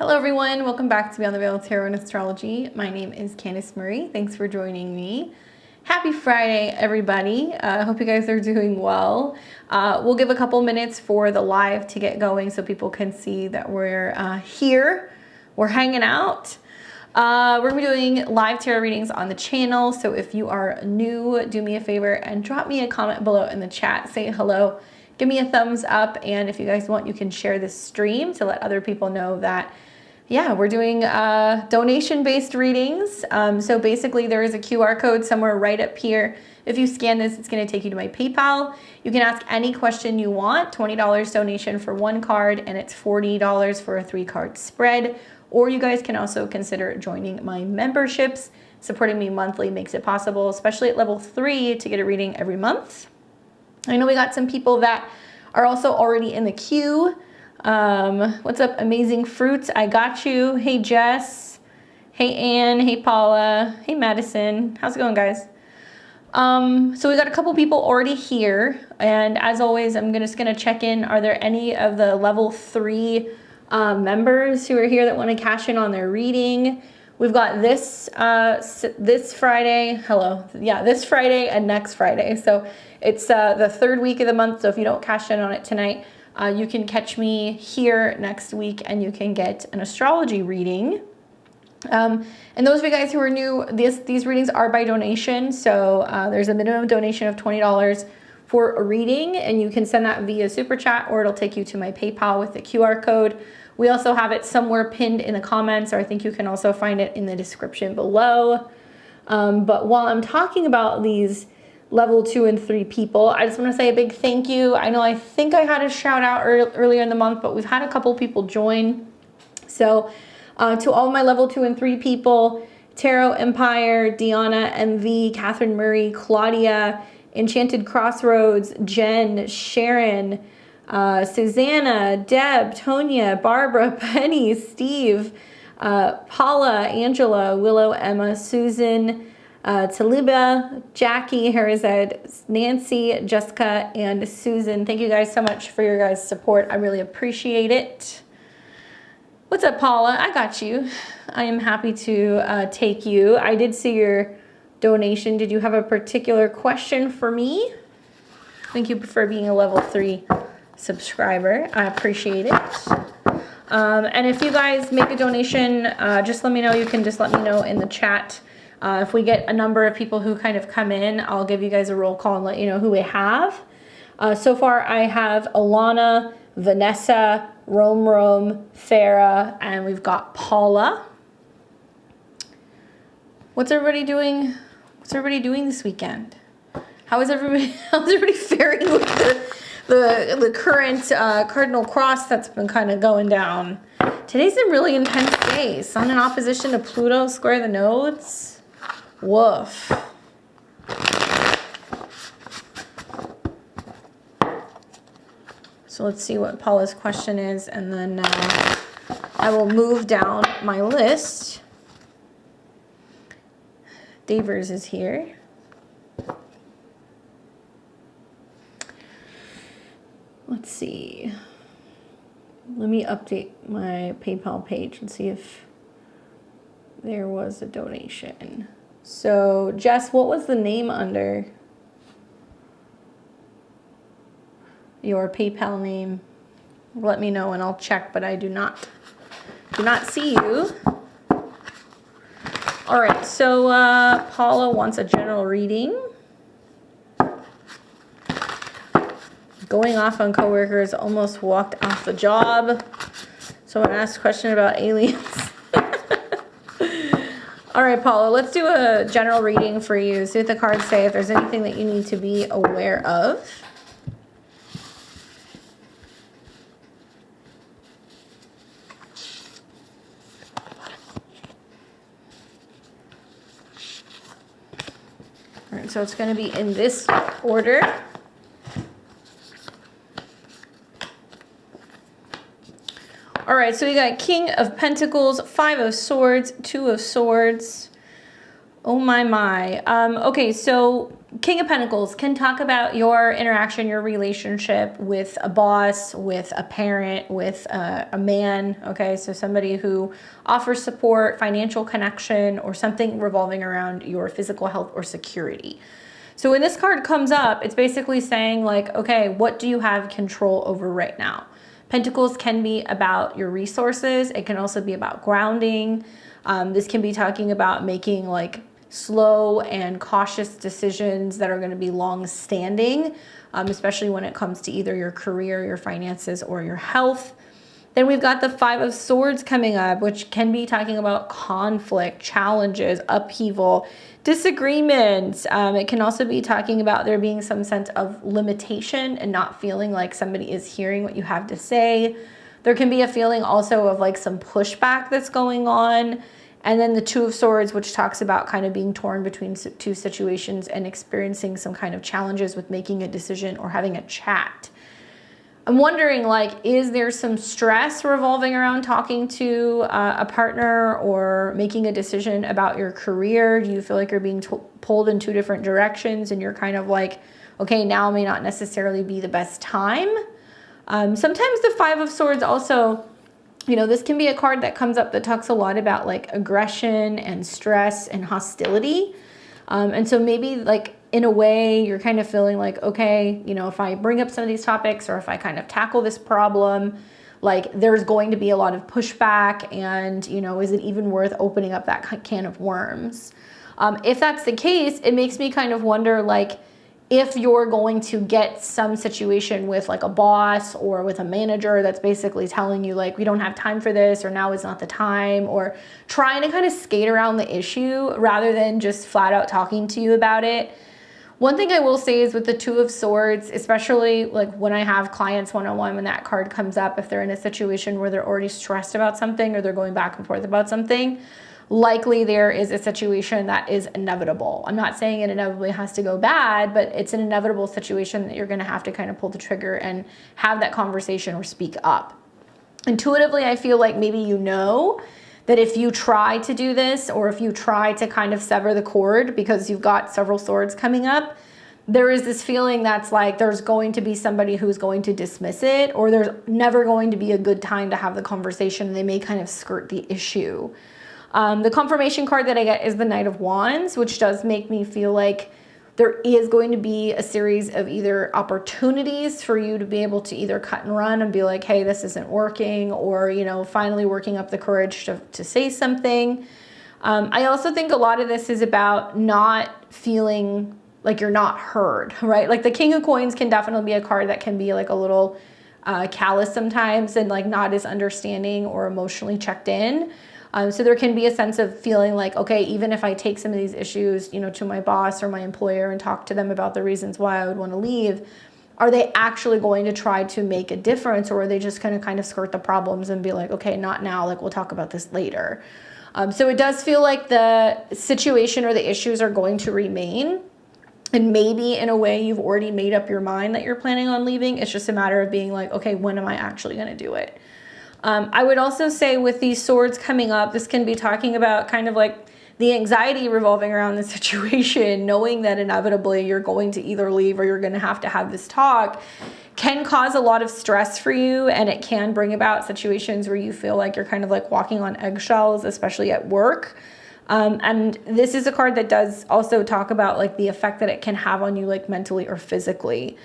Hello everyone, welcome back to Beyond the Veil Tarot and Astrology. My name is Candace Marie. Thanks for joining me. Happy Friday, everybody. I hope you guys are doing well. We'll give a couple minutes for the live to get going so people can see that we're here. We're hanging out. We're going to be doing live tarot readings on the channel. So if you are new, do me a favor and drop me a comment below in the chat. Say hello. Give me a thumbs up. And if you guys want, you can share this stream to let other people know that yeah, we're doing donation-based readings. So basically there is a QR code somewhere right up here. If you scan this, it's going to take you to my PayPal. You can ask any question you want, $20 donation for one card, and it's $40 for a 3-card spread. Or you guys can also consider joining my memberships. Supporting me monthly makes it possible, especially at level 3, to get a reading every month. I know we got some people that are also already in the queue. What's up, Amazing Fruits? I got you. Hey, Jess. Hey, Ann. Hey, Paula. Hey, Madison. How's it going, guys? So we got a couple people already here. And as always, I'm just going to check in. Are there any of the level 3 members who are here that want to cash in on their reading? We've got this Friday. Hello. Yeah, this Friday and next Friday. So it's the 3rd week of the month. So if you don't cash in on it tonight, you can catch me here next week and you can get an astrology reading. And those of you guys who are new, these readings are by donation. So there's a minimum donation of $20 for a reading, and you can send that via super chat or it'll take you to my PayPal with the QR code. We also have it somewhere pinned in the comments, or I think you can also find it in the description below. But while I'm talking about these level 2 and 3 people, I just want to say a big thank you. I think I had a shout out earlier in the month, but we've had a couple people join. So to all of my level 2 and 3 people, Tarot Empire, Deanna MV, Catherine Murray, Claudia, Enchanted Crossroads, Jen, Sharon, Susanna, Deb, Tonya, Barbara, Penny, Steve, Paula, Angela, Willow, Emma, Susan, Taliba, Jackie, Harazed, Nancy, Jessica, and Susan. Thank you guys so much for your guys' support. I really appreciate it. What's up, Paula? I got you. I am happy to take you. I did see your donation. Did you have a particular question for me? I think you prefer being a level 3 subscriber. I appreciate it. And if you guys make a donation, just let me know. You can just let me know in the chat. If we get a number of people who kind of come in, I'll give you guys a roll call and let you know who we have. So far, I have Alana, Vanessa, Rome, Farah, and we've got Paula. What's everybody doing? What's everybody doing this weekend? How's everybody faring with the current cardinal cross that's been kind of going down? Today's a really intense day. Sun in opposition to Pluto, square the nodes. Woof. So let's see what Paula's question is, and then I will move down my list. Davers is here. Let's see. Let me update my PayPal page and see if there was a donation. So, Jess, what was the name under your PayPal name? Let me know and I'll check, but I do not see you. All right, so Paula wants a general reading. Going off on coworkers, almost walked off the job. Someone asked a question about aliens. All right, Paula, let's do a general reading for you. See what the cards say, if there's anything that you need to be aware of. All right, so it's going to be in this order. All right, so we got King of Pentacles, 5 of Swords, 2 of Swords. Oh my. Okay, so King of Pentacles can talk about your interaction, your relationship with a boss, with a parent, with a man. Okay, so somebody who offers support, financial connection, or something revolving around your physical health or security. So when this card comes up, it's basically saying like, okay, what do you have control over right now? Pentacles can be about your resources. It can also be about grounding. This can be talking about making like slow and cautious decisions that are going to be long-standing, especially when it comes to either your career, your finances, or your health. Then we've got the Five of Swords coming up, which can be talking about conflict, challenges, upheaval, disagreements. It can also be talking about there being some sense of limitation and not feeling like somebody is hearing what you have to say. There can be a feeling also of like some pushback that's going on. And then the Two of Swords, which talks about kind of being torn between two situations and experiencing some kind of challenges with making a decision or having a chat. I'm wondering, like, is there some stress revolving around talking to a partner or making a decision about your career? Do you feel like you're being pulled in two different directions and you're kind of like, okay, now may not necessarily be the best time? Sometimes the Five of Swords also, you know, this can be a card that comes up that talks a lot about like aggression and stress and hostility. And so maybe like in a way you're kind of feeling like, okay, you know, if I bring up some of these topics or if I kind of tackle this problem, like there's going to be a lot of pushback and, you know, is it even worth opening up that can of worms? If that's the case, it makes me kind of wonder, like, if you're going to get some situation with like a boss or with a manager that's basically telling you like, we don't have time for this, or now is not the time, or trying to kind of skate around the issue rather than just flat out talking to you about it. One thing I will say is with the Two of Swords, especially like when I have clients one-on-one, when that card comes up, if they're in a situation where they're already stressed about something or they're going back and forth about something, likely there is a situation that is inevitable. I'm not saying it inevitably has to go bad, but it's an inevitable situation that you're going to have to kind of pull the trigger and have that conversation or speak up. Intuitively, I feel like maybe you know that if you try to do this, or if you try to kind of sever the cord because you've got several swords coming up, there is this feeling that's like there's going to be somebody who's going to dismiss it, or there's never going to be a good time to have the conversation, and they may kind of skirt the issue. The confirmation card that I get is the Knight of Wands, which does make me feel like there is going to be a series of either opportunities for you to be able to either cut and run and be like, hey, this isn't working, or, you know, finally working up the courage to say something. I also think a lot of this is about not feeling like you're not heard, right? Like the King of Coins can definitely be a card that can be like a little callous sometimes and like not as understanding or emotionally checked in. So there can be a sense of feeling like, okay, even if I take some of these issues, you know, to my boss or my employer and talk to them about the reasons why I would want to leave, are they actually going to try to make a difference, or are they just going to kind of skirt the problems and be like, okay, not now, like we'll talk about this later. So it does feel like the situation or the issues are going to remain. And maybe in a way you've already made up your mind that you're planning on leaving. It's just a matter of being like, okay, when am I actually going to do it? I would also say with these swords coming up, this can be talking about kind of like the anxiety revolving around the situation, knowing that inevitably you're going to either leave or you're going to have this talk, can cause a lot of stress for you, and it can bring about situations where you feel like you're kind of like walking on eggshells, especially at work. And this is a card that does also talk about like the effect that it can have on you, like mentally or physically.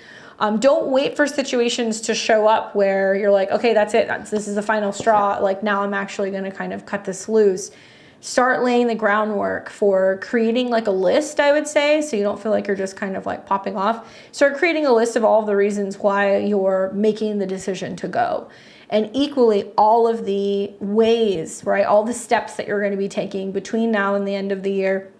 Don't wait for situations to show up where you're like, okay, that's it. This is the final straw. Like now I'm actually going to kind of cut this loose. Start laying the groundwork for creating like a list, I would say, so you don't feel like you're just kind of like popping off. Start creating a list of all of the reasons why you're making the decision to go. And equally, all of the ways, right, all the steps that you're going to be taking between now and the end of the year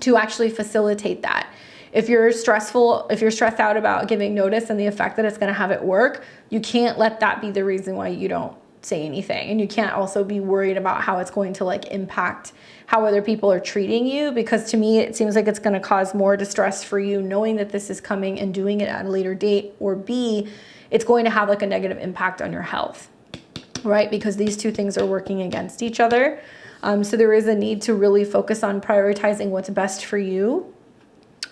to actually facilitate that. If you're stressed out about giving notice and the effect that it's going to have at work, you can't let that be the reason why you don't say anything. And you can't also be worried about how it's going to like impact how other people are treating you, because to me, it seems like it's going to cause more distress for you knowing that this is coming and doing it at a later date, or B, it's going to have like a negative impact on your health, right? Because these two things are working against each other. So there is a need to really focus on prioritizing what's best for you.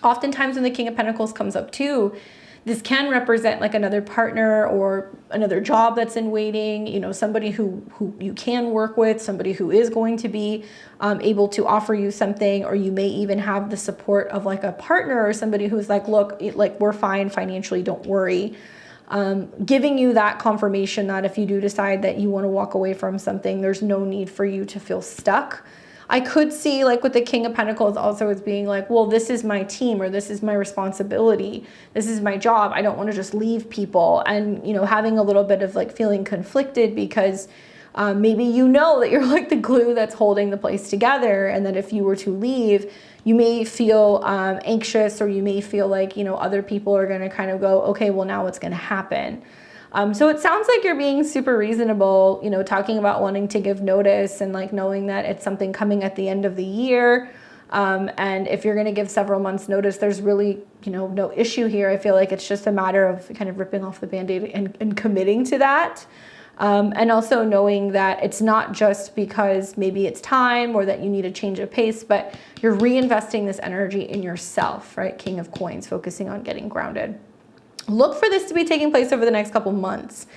Oftentimes when the King of Pentacles comes up too, this can represent like another partner or another job that's in waiting, you know, somebody who you can work with, somebody who is going to be able to offer you something, or you may even have the support of like a partner or somebody who's like, look, like we're fine financially, don't worry. Giving you that confirmation that if you do decide that you want to walk away from something, there's no need for you to feel stuck. I could see like with the King of Pentacles also as being like, well, this is my team, or this is my responsibility. This is my job. I don't want to just leave people. And, you know, having a little bit of like feeling conflicted because maybe you know that you're like the glue that's holding the place together. And that if you were to leave, you may feel anxious, or you may feel like, you know, other people are going to kind of go, okay, well, now what's going to happen? So it sounds like you're being super reasonable, you know, talking about wanting to give notice and like knowing that it's something coming at the end of the year. And if you're going to give several months notice, there's really, you know, no issue here. I feel like it's just a matter of kind of ripping off the Band-Aid and committing to that. And also knowing that it's not just because maybe it's time or that you need a change of pace, but you're reinvesting this energy in yourself, right? King of Coins, focusing on getting grounded. Look for this to be taking place over the next couple months.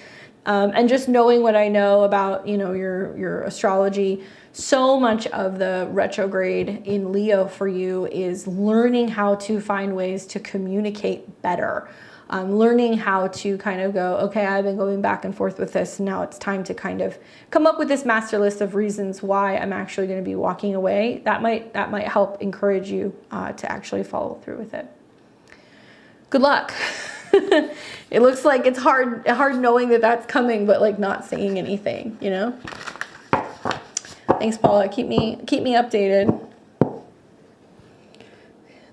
And just knowing what I know about, you know, your astrology, so much of the retrograde in Leo for you is learning how to find ways to communicate better. Learning how to kind of go, okay, I've been going back and forth with this. Now it's time to kind of come up with this master list of reasons why I'm actually going to be walking away. That might help encourage you to actually follow through with it. Good luck. It looks like it's hard knowing that that's coming, but like not saying anything, you know? Thanks, Paula. Keep me updated.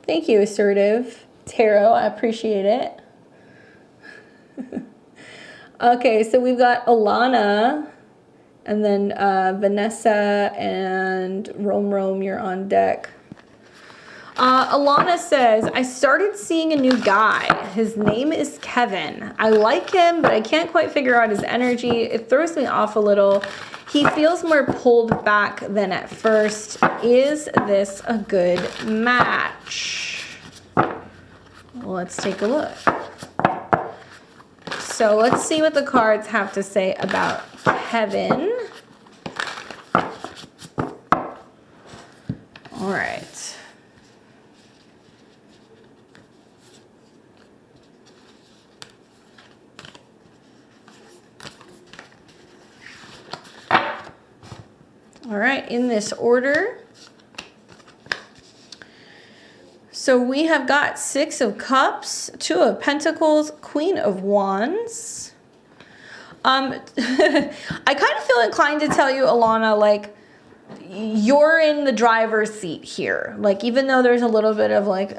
Thank you, Assertive Tarot. I appreciate it. Okay, so we've got Alana, and then Vanessa and Rome, you're on deck. Alana says, I started seeing a new guy. His name is Kevin. I like him, but I can't quite figure out his energy. It throws me off a little. He feels more pulled back than at first. Is this a good match? Well, let's take a look. So let's see what the cards have to say about Kevin. All right. All right, in this order. So we have got Six of Cups, Two of Pentacles, Queen of Wands. I kind of feel inclined to tell you, Alana, like, you're in the driver's seat here. Like, even though there's a little bit of like,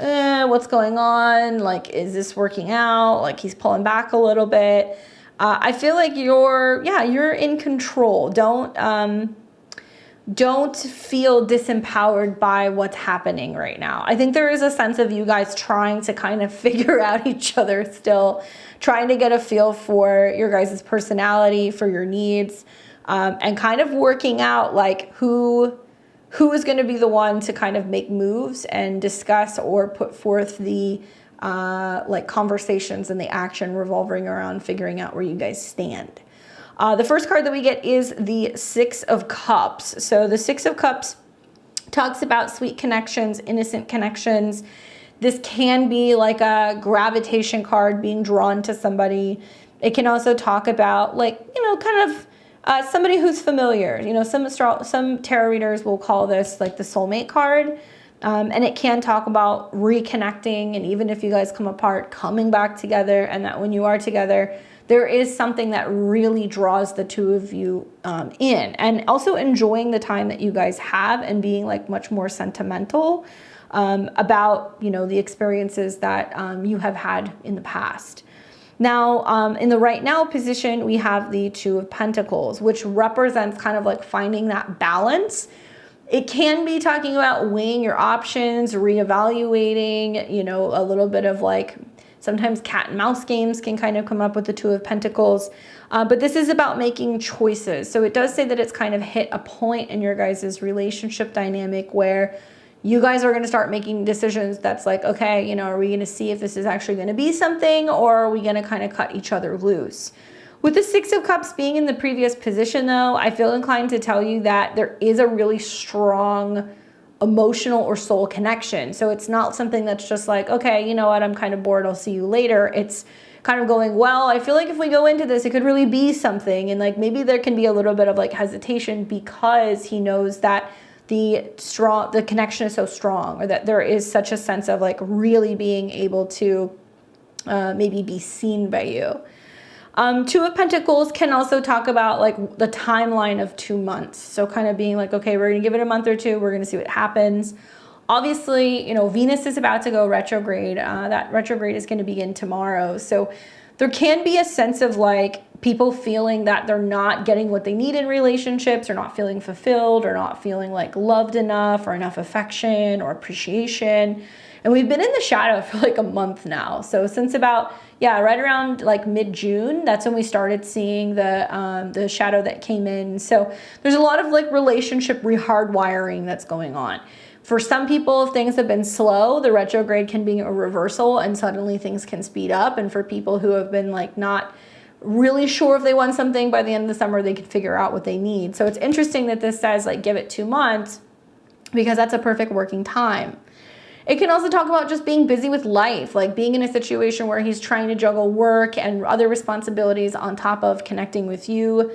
what's going on? Like, is this working out? Like, he's pulling back a little bit. I feel like you're in control. Don't feel disempowered by what's happening right now. I think there is a sense of you guys trying to kind of figure out each other still, trying to get a feel for your guys' personality, for your needs, and kind of working out like who is going to be the one to kind of make moves and discuss or put forth the like conversations and the action revolving around figuring out where you guys stand. The first card that we get is the Six of Cups. So the Six of Cups talks about sweet connections, innocent connections. This can be like a gravitation card, being drawn to somebody. It can also talk about like, you know, kind of somebody who's familiar. You know, some tarot readers will call this like the soulmate card. And it can talk about reconnecting, and even if you guys come apart, coming back together, and that when you are together, there is something that really draws the two of you in, and also enjoying the time that you guys have and being like much more sentimental about, you know, the experiences that you have had in the past. Now, in the right now position, we have the Two of Pentacles, which represents kind of like finding that balance. It can be talking about weighing your options, reevaluating, you know, a little bit of like Sometimes cat and mouse games can kind of come up with the Two of Pentacles. But this is about making choices. So it does say that it's kind of hit a point in your guys' relationship dynamic where you guys are going to start making decisions that's like, okay, you know, are we going to see if this is actually going to be something, or are we going to kind of cut each other loose? With the Six of Cups being in the previous position, though, I feel inclined to tell you that there is a really strong emotional or soul connection. So it's not something that's just like, okay, you know what, I'm kind of bored, I'll see you later. It's kind of going, well, I feel like if we go into this, it could really be something. And like maybe there can be a little bit of like hesitation because he knows that the connection is so strong, or that there is such a sense of like really being able to maybe be seen by you. Two of Pentacles can also talk about like the timeline of 2 months. So kind of being like, okay, we're going to give it a month or two. We're going to see what happens. Obviously, you know, Venus is about to go retrograde. That retrograde is going to begin tomorrow. So there can be a sense of like people feeling that they're not getting what they need in relationships, or not feeling fulfilled, or not feeling like loved enough, or enough affection or appreciation. And we've been in the shadow for like a month now. So since about, right around like mid-June, that's when we started seeing the shadow that came in. So there's a lot of like relationship rehardwiring that's going on. For some people, if things have been slow, the retrograde can be a reversal and suddenly things can speed up. And for people who have been like not really sure if they want something, by the end of the summer, they can figure out what they need. So it's interesting that this says like give it 2 months, because that's a perfect working time. It can also talk about just being busy with life, like being in a situation where he's trying to juggle work and other responsibilities on top of connecting with you.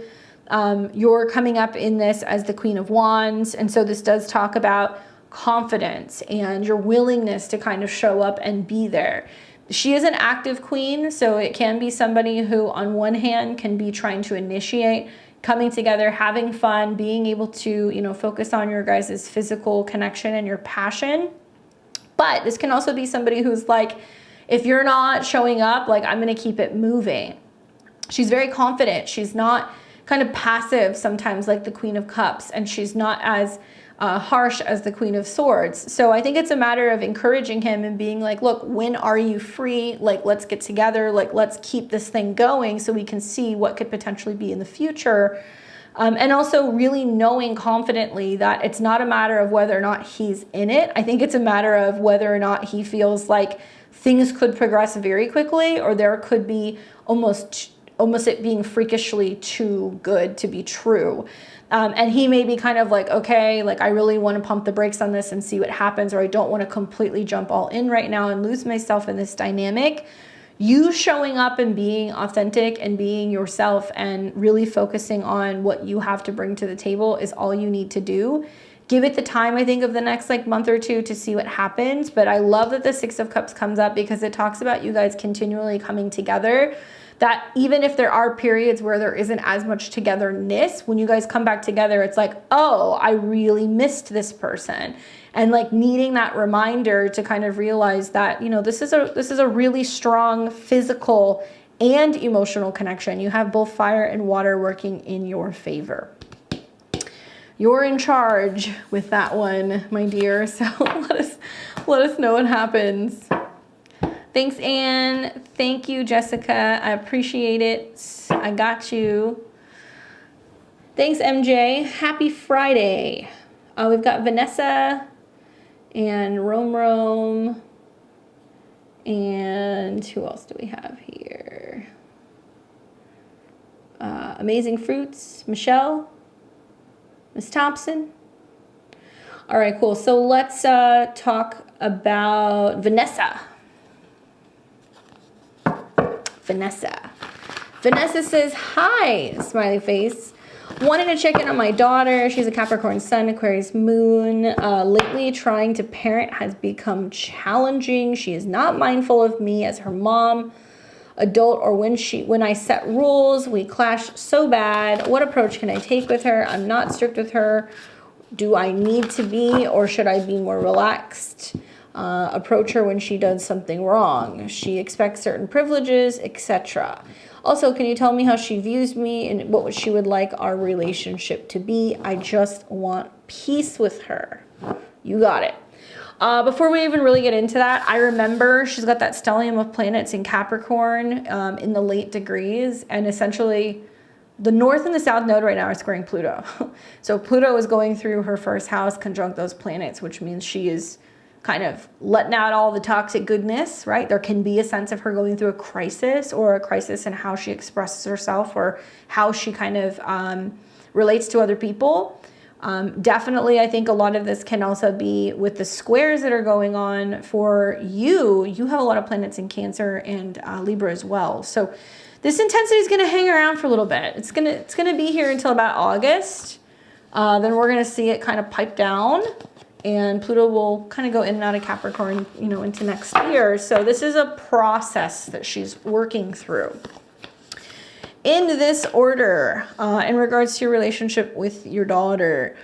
You're coming up in this as the Queen of Wands. And so this does talk about confidence and your willingness to kind of show up and be there. She is an active queen, so it can be somebody who on one hand can be trying to initiate coming together, having fun, being able to, you know, focus on your guys' physical connection and your passion. But this can also be somebody who's like, if you're not showing up, like I'm going to keep it moving. She's very confident. She's not kind of passive sometimes like the Queen of Cups, and she's not as harsh as the Queen of Swords. So I think it's a matter of encouraging him and being like, look, when are you free? Like, let's get together. Like, let's keep this thing going so we can see what could potentially be in the future. And also really knowing confidently that it's not a matter of whether or not he's in it. I think it's a matter of whether or not he feels like things could progress very quickly, or there could be almost it being freakishly too good to be true. And he may be kind of like, okay, like I really want to pump the brakes on this and see what happens, or I don't want to completely jump all in right now and lose myself in this dynamic. You showing up and being authentic and being yourself and really focusing on what you have to bring to the table is all you need to do. Give it the time, I think, of the next like month or two to see what happens. But I love that the Six of Cups comes up because it talks about you guys continually coming together. That even if there are periods where there isn't as much togetherness, when you guys come back together, it's like, oh, I really missed this person. And like needing that reminder to kind of realize that, you know, this is a really strong physical and emotional connection. You have both fire and water working in your favor. You're in charge with that one, my dear. So let us know what happens. Thanks, Anne. Thank you, Jessica. I appreciate it. I got you. Thanks, MJ. Happy Friday. We've got Vanessa and Rome. And who else do we have here? Amazing Fruits, Michelle, Miss Thompson. All right, cool. So let's talk about Vanessa. Vanessa says, hi, smiley face. Wanted to check in on my daughter. She's a Capricorn Sun, Aquarius Moon. Lately, trying to parent has become challenging. She is not mindful of me as her mom, adult, or when I set rules, we clash so bad. What approach can I take with her? I'm not strict with her. Do I need to be, or should I be more relaxed? Approach her when she does something wrong. She expects certain privileges, etc. Also, can you tell me how she views me and what she would like our relationship to be? I just want peace with her. You got it. Before we even really get into that, I remember she's got that stellium of planets in Capricorn in the late degrees, and essentially the North and the South node right now are squaring Pluto. So Pluto is going through her first house conjunct those planets, which means she is kind of letting out all the toxic goodness, right? There can be a sense of her going through a crisis in how she expresses herself or how she kind of relates to other people. Definitely, I think a lot of this can also be with the squares that are going on for you. You have a lot of planets in Cancer and Libra as well. So this intensity is going to hang around for a little bit. It's going to be here until about August. Then we're going to see it kind of pipe down, and Pluto will kind of go in and out of Capricorn, you know, into next year. So this is a process that she's working through. In this order, in regards to your relationship with your daughter,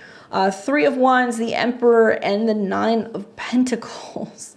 3 of Wands, the Emperor, and the 9 of Pentacles.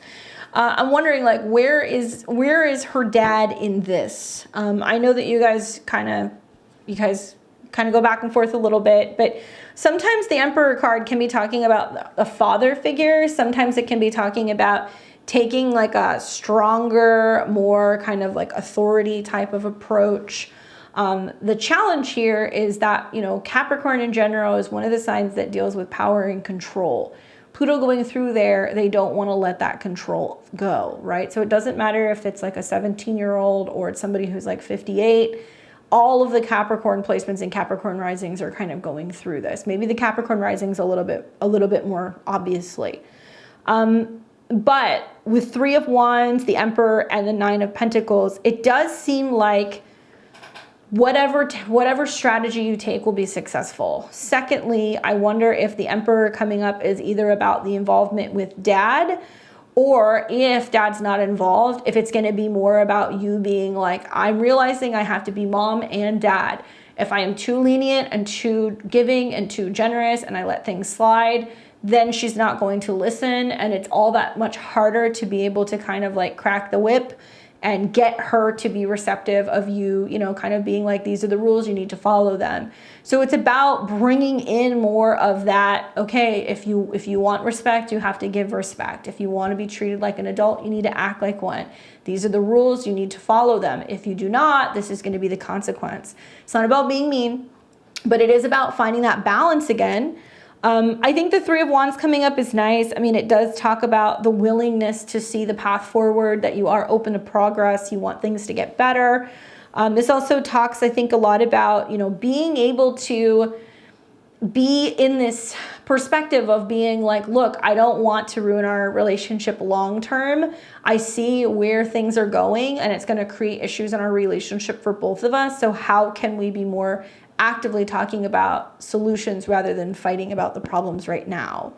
I'm wondering, like, where is her dad in this? I know that you guys kind of go back and forth a little bit, but sometimes the Emperor card can be talking about a father figure. Sometimes it can be talking about taking like a stronger, more kind of like authority type of approach. The challenge here is that, you know, Capricorn in general is one of the signs that deals with power and control. Pluto going through there, they don't want to let that control go, right? So it doesn't matter if it's like a 17-year-old or it's somebody who's like 58. All of the Capricorn placements and Capricorn risings are kind of going through this. Maybe the Capricorn risings a little bit more obviously. But with 3 of Wands, the Emperor, and the 9 of Pentacles, it does seem like whatever strategy you take will be successful. Secondly, I wonder if the Emperor coming up is either about the involvement with dad, or if dad's not involved, if it's going to be more about you being like, I'm realizing I have to be mom and dad. If I am too lenient and too giving and too generous and I let things slide, then she's not going to listen, and it's all that much harder to be able to kind of like crack the whip and get her to be receptive of you, you know, kind of being like, these are the rules, you need to follow them. So it's about bringing in more of that, okay, if you want respect, you have to give respect. If you want to be treated like an adult, you need to act like one. These are the rules, you need to follow them. If you do not, this is going to be the consequence. It's not about being mean, but it is about finding that balance again. I think the 3 of Wands coming up is nice. I mean, it does talk about the willingness to see the path forward, that you are open to progress, you want things to get better. This also talks, I think, a lot about, you know, being able to be in this perspective of being like, look, I don't want to ruin our relationship long term. I see where things are going and it's going to create issues in our relationship for both of us. So how can we be more actively talking about solutions rather than fighting about the problems right now?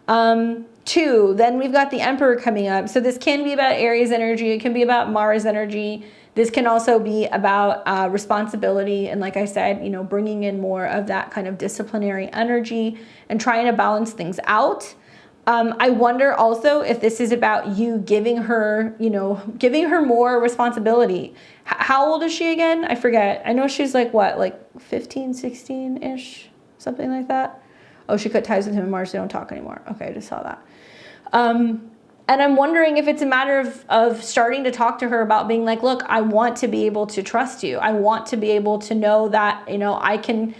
2, then we've got the Emperor coming up. So this can be about Aries energy. It can be about Mars energy. This can also be about responsibility. And like I said, you know, bringing in more of that kind of disciplinary energy and trying to balance things out. I wonder also if this is about you giving her, you know, giving her more responsibility. How old is she again? I forget. I know she's like what, like 15, 16-ish, something like that. Oh, she cut ties with him in March. They don't talk anymore. Okay, I just saw that. And I'm wondering if it's a matter of starting to talk to her about being like, look, I want to be able to trust you. I want to be able to know that, you know, I can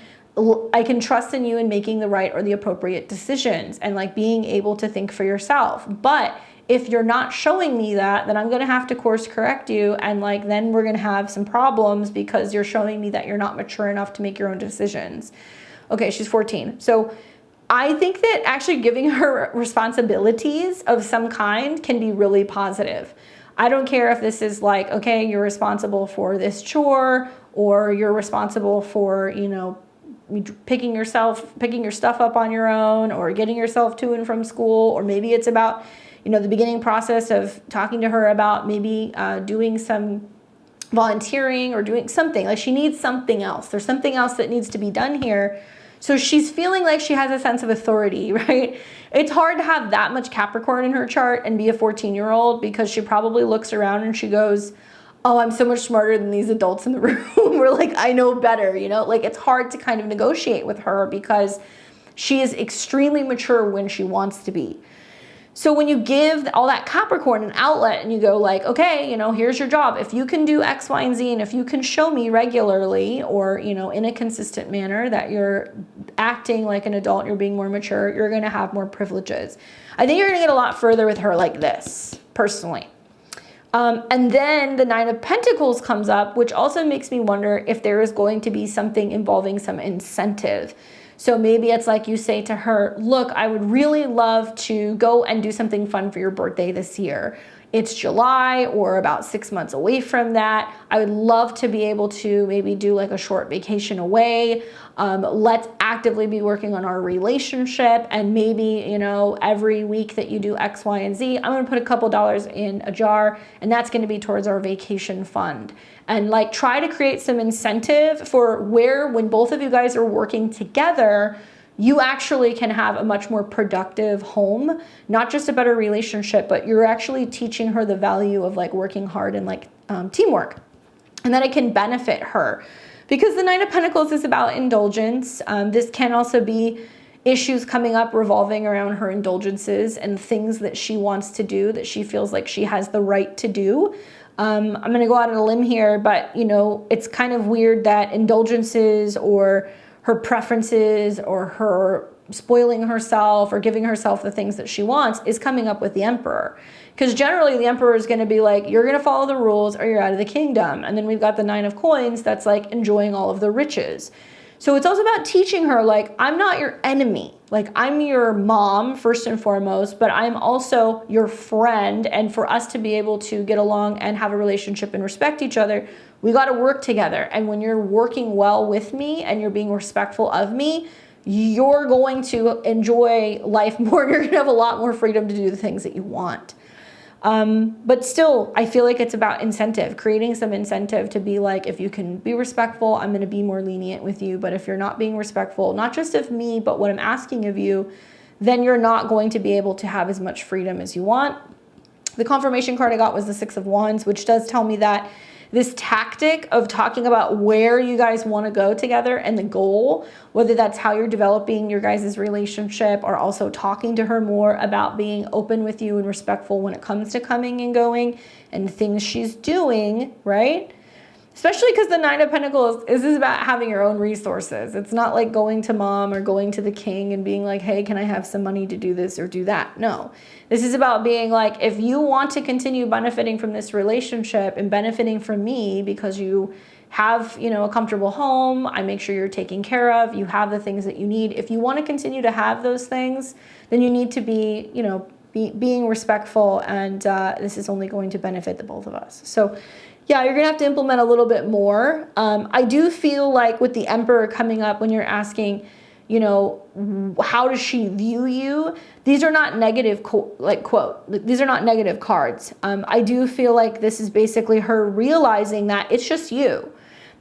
trust in you in making the right or the appropriate decisions and like being able to think for yourself. But if you're not showing me that, then I'm going to have to course correct you. And like, then we're going to have some problems because you're showing me that you're not mature enough to make your own decisions. Okay, she's 14. So I think that actually giving her responsibilities of some kind can be really positive. I don't care if this is like, okay, you're responsible for this chore, or you're responsible for, you know, picking your stuff up on your own, or getting yourself to and from school, or maybe it's about, you know, the beginning process of talking to her about maybe doing some volunteering or doing something. Like she needs something else. There's something else that needs to be done here. So she's feeling like she has a sense of authority, right? It's hard to have that much Capricorn in her chart and be a 14-year-old because she probably looks around and she goes, oh, I'm so much smarter than these adults in the room. We're like, I know better, you know? Like it's hard to kind of negotiate with her because she is extremely mature when she wants to be. So when you give all that Capricorn an outlet and you go like, okay, you know, here's your job. If you can do X, Y, and Z, and if you can show me regularly or, you know, in a consistent manner that you're acting like an adult, you're being more mature, you're going to have more privileges. I think you're going to get a lot further with her like this, personally. And then the 9 of Pentacles comes up, which also makes me wonder if there is going to be something involving some incentive. So maybe it's like you say to her, look, I would really love to go and do something fun for your birthday this year. It's July or about 6 months away from that. I would love to be able to maybe do like a short vacation away. Let's actively be working on our relationship. And maybe, you know, every week that you do X, Y, and Z, I'm going to put a couple dollars in a jar and that's going to be towards our vacation fund. And like try to create some incentive for where when both of you guys are working together, you actually can have a much more productive home, not just a better relationship, but you're actually teaching her the value of like working hard and like teamwork, and that it can benefit her. Because the 9 of Pentacles is about indulgence. This can also be issues coming up revolving around her indulgences and things that she wants to do that she feels like she has the right to do. I'm going to go out on a limb here, but you know, it's kind of weird that indulgences or her preferences or her spoiling herself or giving herself the things that she wants is coming up with the Emperor. Because generally the Emperor is going to be like, you're going to follow the rules or you're out of the kingdom. And then we've got the 9 of Coins that's like enjoying all of the riches. So it's also about teaching her, like, I'm not your enemy. Like, I'm your mom, first and foremost, but I'm also your friend. And for us to be able to get along and have a relationship and respect each other, we got to work together. And when you're working well with me and you're being respectful of me, you're going to enjoy life more. And you're going to have a lot more freedom to do the things that you want. But still, I feel like it's about incentive, creating some incentive to be like, if you can be respectful, I'm going to be more lenient with you. But if you're not being respectful, not just of me, but what I'm asking of you, then you're not going to be able to have as much freedom as you want. The confirmation card I got was the 6 of Wands, which does tell me that this tactic of talking about where you guys want to go together and the goal, whether that's how you're developing your guys' relationship or also talking to her more about being open with you and respectful when it comes to coming and going and things she's doing, right? Especially because the 9 of Pentacles is about having your own resources. It's not like going to mom or going to the king and being like, hey, can I have some money to do this or do that? No. This is about being like, if you want to continue benefiting from this relationship and benefiting from me because you have, you know, a comfortable home, I make sure you're taken care of, you have the things that you need. If you want to continue to have those things, then you need to be, you know, being respectful, and this is only going to benefit the both of us. So yeah, you're gonna have to implement a little bit more. I do feel like with the Emperor coming up, when you're asking, you know, how does she view you? These are not negative, these are not negative cards. I do feel like this is basically her realizing that it's just you.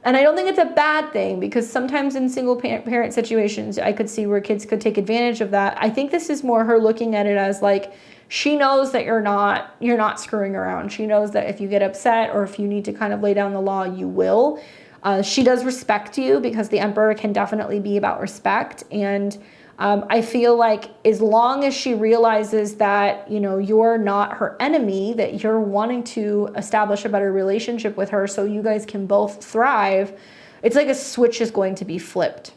And I don't think it's a bad thing, because sometimes in single parent situations, I could see where kids could take advantage of that. I think this is more her looking at it as like, she knows that you're not screwing around. She knows that if you get upset or if you need to kind of lay down the law, you will. She does respect you, because the Emperor can definitely be about respect. And I feel like as long as she realizes that, you know, you're not her enemy, that you're wanting to establish a better relationship with her so you guys can both thrive, it's like a switch is going to be flipped.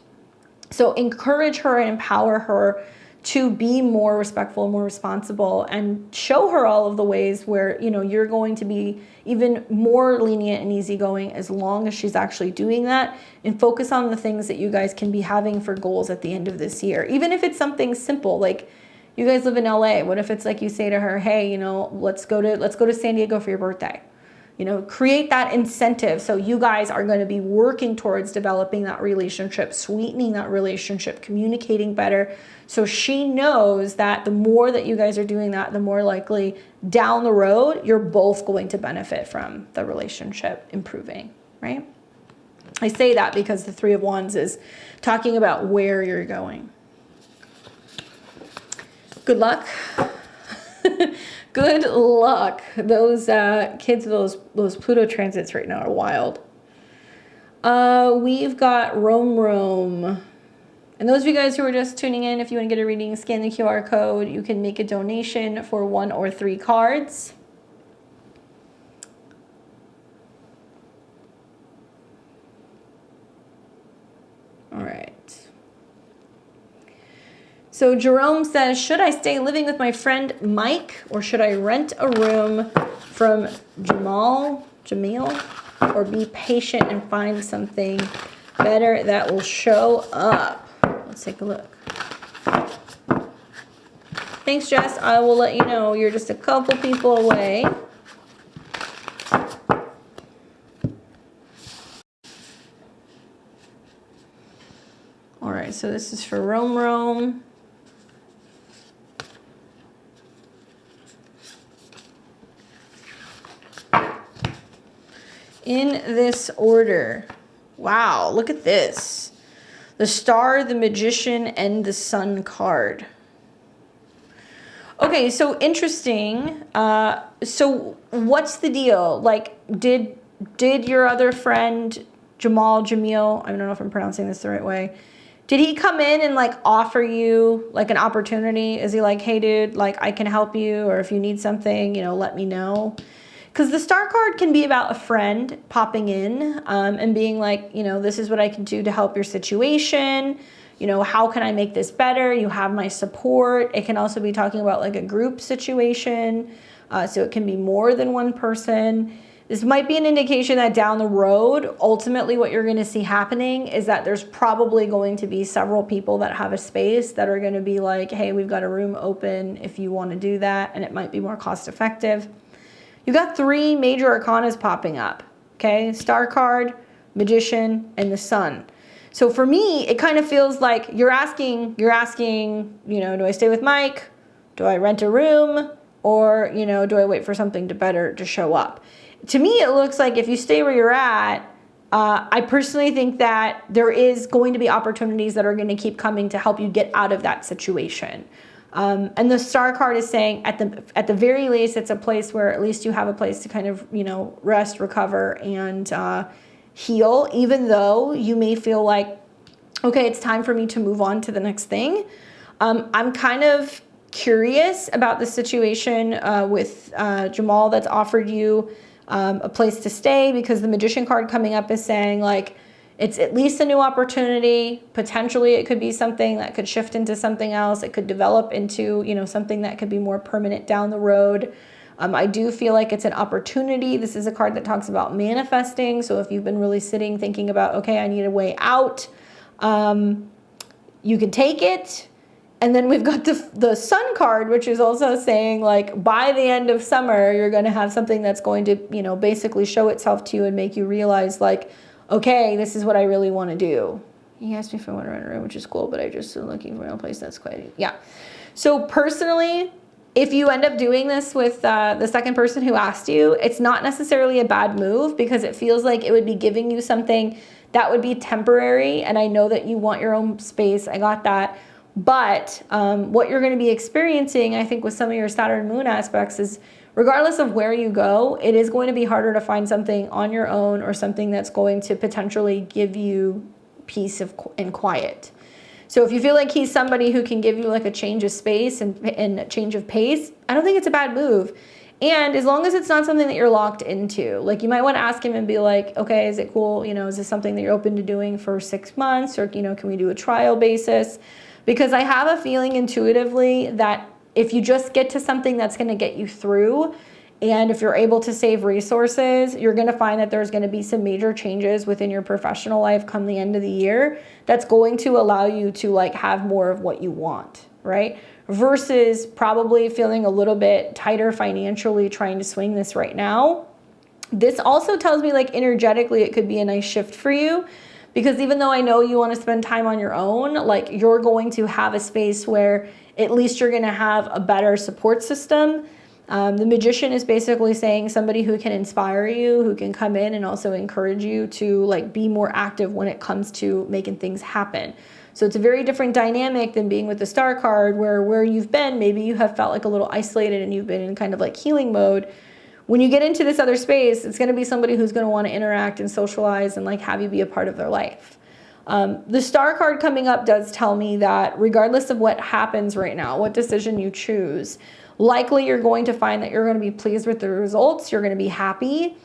So encourage her and empower her to be more respectful, more responsible, and show her all of the ways where, you know, you're going to be even more lenient and easygoing as long as she's actually doing that, and focus on the things that you guys can be having for goals at the end of this year. Even if it's something simple, like you guys live in LA. What if it's like you say to her, hey, you know, let's go to San Diego for your birthday. You know, create that incentive so you guys are going to be working towards developing that relationship, sweetening that relationship, communicating better. So she knows that the more that you guys are doing that, the more likely down the road, you're both going to benefit from the relationship improving, right? I say that because the 3 of Wands is talking about where you're going. Good luck. Good luck. Those kids, those Pluto transits right now are wild. We've got Rome. And those of you guys who are just tuning in, if you want to get a reading, scan the QR code. You can make a donation for 1 or 3 cards. All right. So Jerome says, should I stay living with my friend Mike, or should I rent a room from Jamil, or be patient and find something better that will show up? Let's take a look. Thanks, Jess. I will let you know. You're just a couple people away. All right, so this is for Rome. In this order. Wow, look at this. The Star, the Magician, and the Sun card. Okay, so interesting. So what's the deal? Like, did your other friend, Jamil, I don't know if I'm pronouncing this the right way, did he come in and like offer you like an opportunity? Is he like, hey dude, like I can help you, or if you need something, you know, let me know? Because the Star card can be about a friend popping in and being like, you know, this is what I can do to help your situation. You know, how can I make this better? You have my support. It can also be talking about like a group situation. So it can be more than one person. This might be an indication that down the road, ultimately what you're going to see happening is that there's probably going to be several people that have a space that are going to be like, hey, we've got a room open if you want to do that. And it might be more cost effective. You got 3 major arcanas popping up, okay? Star card, Magician, and the Sun. So for me, it kind of feels like you're asking, you know, do I stay with Mike? Do I rent a room? Or, you know, do I wait for something better to show up? To me, it looks like if you stay where you're at, I personally think that there is going to be opportunities that are going to keep coming to help you get out of that situation. And the Star card is saying at the very least, it's a place where at least you have a place to kind of, you know, rest, recover, and heal, even though you may feel like, okay, it's time for me to move on to the next thing. I'm kind of curious about the situation with Jamal that's offered you a place to stay, because the Magician card coming up is saying like, it's at least a new opportunity. Potentially it could be something that could shift into something else. It could develop into, you know, something that could be more permanent down the road. I do feel like it's an opportunity. This is a card that talks about manifesting. So if you've been really sitting thinking about, okay, I need a way out, you can take it. And then we've got the Sun card, which is also saying like by the end of summer, you're going to have something that's going to, you know, basically show itself to you and make you realize like, okay, this is what I really want to do. He asked me if I want to rent a room, which is cool, but I just am looking for a place that's quite, yeah. So personally, if you end up doing this with the second person who asked you, it's not necessarily a bad move, because it feels like it would be giving you something that would be temporary. And I know that you want your own space. I got that. But what you're going to be experiencing, I think, with some of your Saturn Moon aspects is, regardless of where you go, it is going to be harder to find something on your own or something that's going to potentially give you peace and quiet. So if you feel like he's somebody who can give you like a change of space and a change of pace, I don't think it's a bad move. And as long as it's not something that you're locked into, like you might want to ask him and be like, okay, is it cool? You know, is this something that you're open to doing for 6 months? Or, you know, can we do a trial basis? Because I have a feeling intuitively that if you just get to something that's going to get you through, and if you're able to save resources, you're going to find that there's going to be some major changes within your professional life come the end of the year that's going to allow you to like have more of what you want, right? Versus probably feeling a little bit tighter financially trying to swing this right now. This also tells me like energetically it could be a nice shift for you, because even though I know you want to spend time on your own, like you're going to have a space where at least you're going to have a better support system. The Magician is basically saying somebody who can inspire you, who can come in and also encourage you to like be more active when it comes to making things happen. So it's a very different dynamic than being with the Star card, where you've been, maybe you have felt like a little isolated and you've been in kind of like healing mode. When you get into this other space, it's going to be somebody who's going to want to interact and socialize and like have you be a part of their life. The star card coming up does tell me that regardless of what happens right now, what decision you choose, likely you're going to find that you're going to be pleased with the results. You're going to be happy.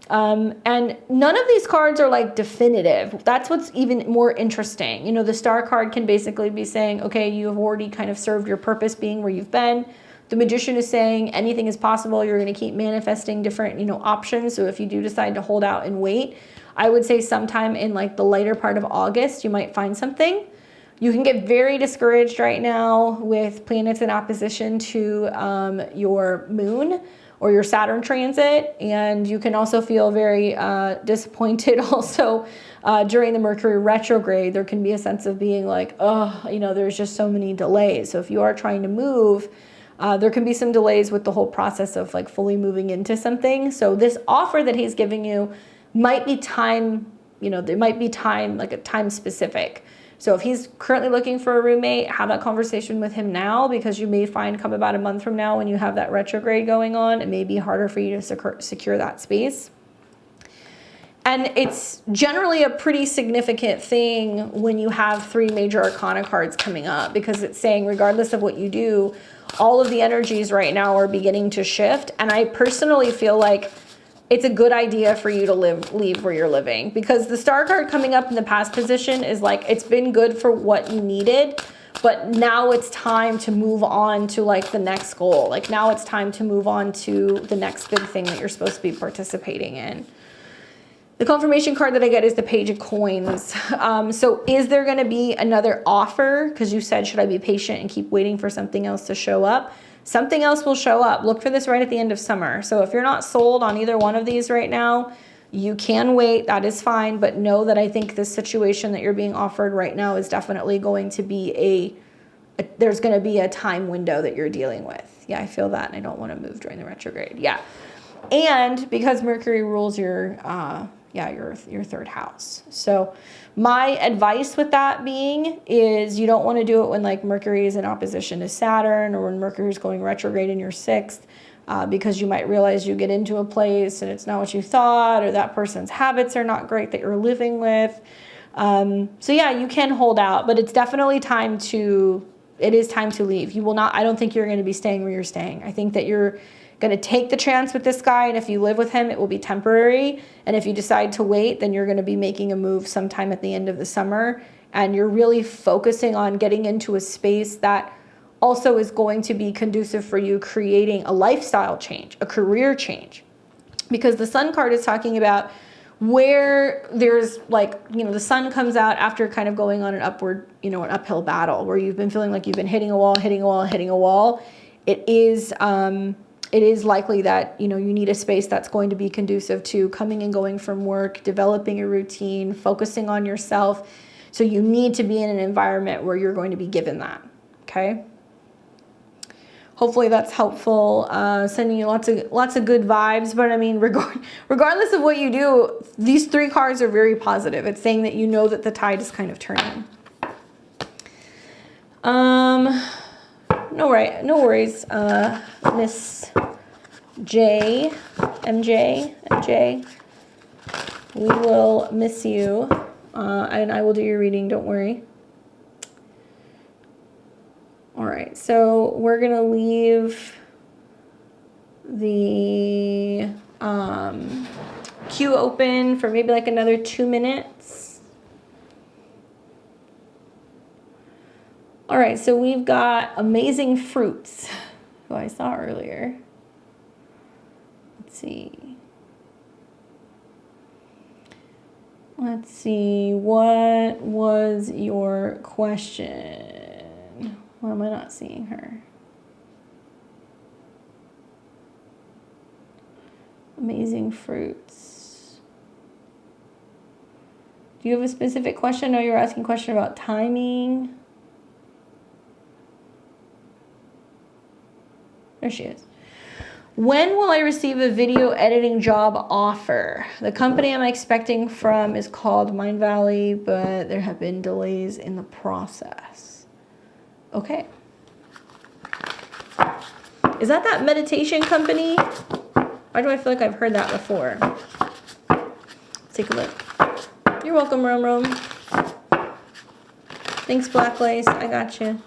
And none of these cards are like definitive. That's what's even more interesting. You know, the star card can basically be saying, okay, you have already kind of served your purpose being where you've been. The magician is saying anything is possible. You're going to keep manifesting different, you know, options. So if you do decide to hold out and wait, I would say sometime in like the later part of August, you might find something. You can get very discouraged right now with planets in opposition to your moon or your Saturn transit. And you can also feel very disappointed also during the Mercury retrograde. There can be a sense of being like, oh, you know, there's just so many delays. So if you are trying to move, there can be some delays with the whole process of like fully moving into something. So this offer that he's giving you might be time, you know, there might be time, like a time specific. So if he's currently looking for a roommate, have that conversation with him now, because you may find come about a month from now when you have that retrograde going on, it may be harder for you to secure that space. And it's generally a pretty significant thing when you have 3 major arcana cards coming up, because it's saying regardless of what you do, all of the energies right now are beginning to shift. And I personally feel like it's a good idea for you to leave where you're living, because the star card coming up in the past position is like, it's been good for what you needed, but now it's time to move on to like the next goal. Like now it's time to move on to the next big thing that you're supposed to be participating in. The confirmation card that I get is the Page of Coins. So is there going to be another offer? Because you said, should I be patient and keep waiting for something else to show up? Something else will show up. Look for this right at the end of summer. So if you're not sold on either one of these right now, you can wait. That is fine. But know that I think this situation that you're being offered right now is definitely going to be there's going to be a time window that you're dealing with. Yeah, I feel that. And I don't want to move during the retrograde. Yeah. And because Mercury rules your 3rd house. So my advice with that being is you don't want to do it when like Mercury is in opposition to Saturn, or when Mercury is going retrograde in your 6th, because you might realize you get into a place and it's not what you thought, or that person's habits are not great that you're living with. So yeah, you can hold out, but it's definitely time to leave. You will not, I don't think you're going to be staying where you're staying. I think that you're going to take the chance with this guy, and if you live with him, it will be temporary. And if you decide to wait, then you're going to be making a move sometime at the end of the summer, and you're really focusing on getting into a space that also is going to be conducive for you creating a lifestyle change, a career change. Because the Sun card is talking about where there's like, you know, the sun comes out after kind of going on an upward, you know, an uphill battle where you've been feeling like you've been hitting a wall. It is likely that, you know, you need a space that's going to be conducive to coming and going from work, developing a routine, focusing on yourself. So you need to be in an environment where you're going to be given that, okay? Hopefully that's helpful, sending you lots of good vibes. But I mean, regardless of what you do, these 3 cards are very positive. It's saying that you know that the tide is kind of turning. No worries, Miss MJ. We will miss you, and I will do your reading, don't worry. All right, so we're gonna leave the queue open for maybe like another 2 minutes. All right, so we've got Amazing Fruits, who I saw earlier. Let's see, what was your question? Why am I not seeing her? Amazing Fruits. Do you have a specific question? No, you're asking a question about timing. There she is. When will I receive a video editing job offer? The company I'm expecting from is called Mind Valley, but there have been delays in the process. Okay. Is that meditation company? Why do I feel like I've heard that before? Let's take a look. You're welcome, Rom Rom. Thanks, Black Lace. I got you.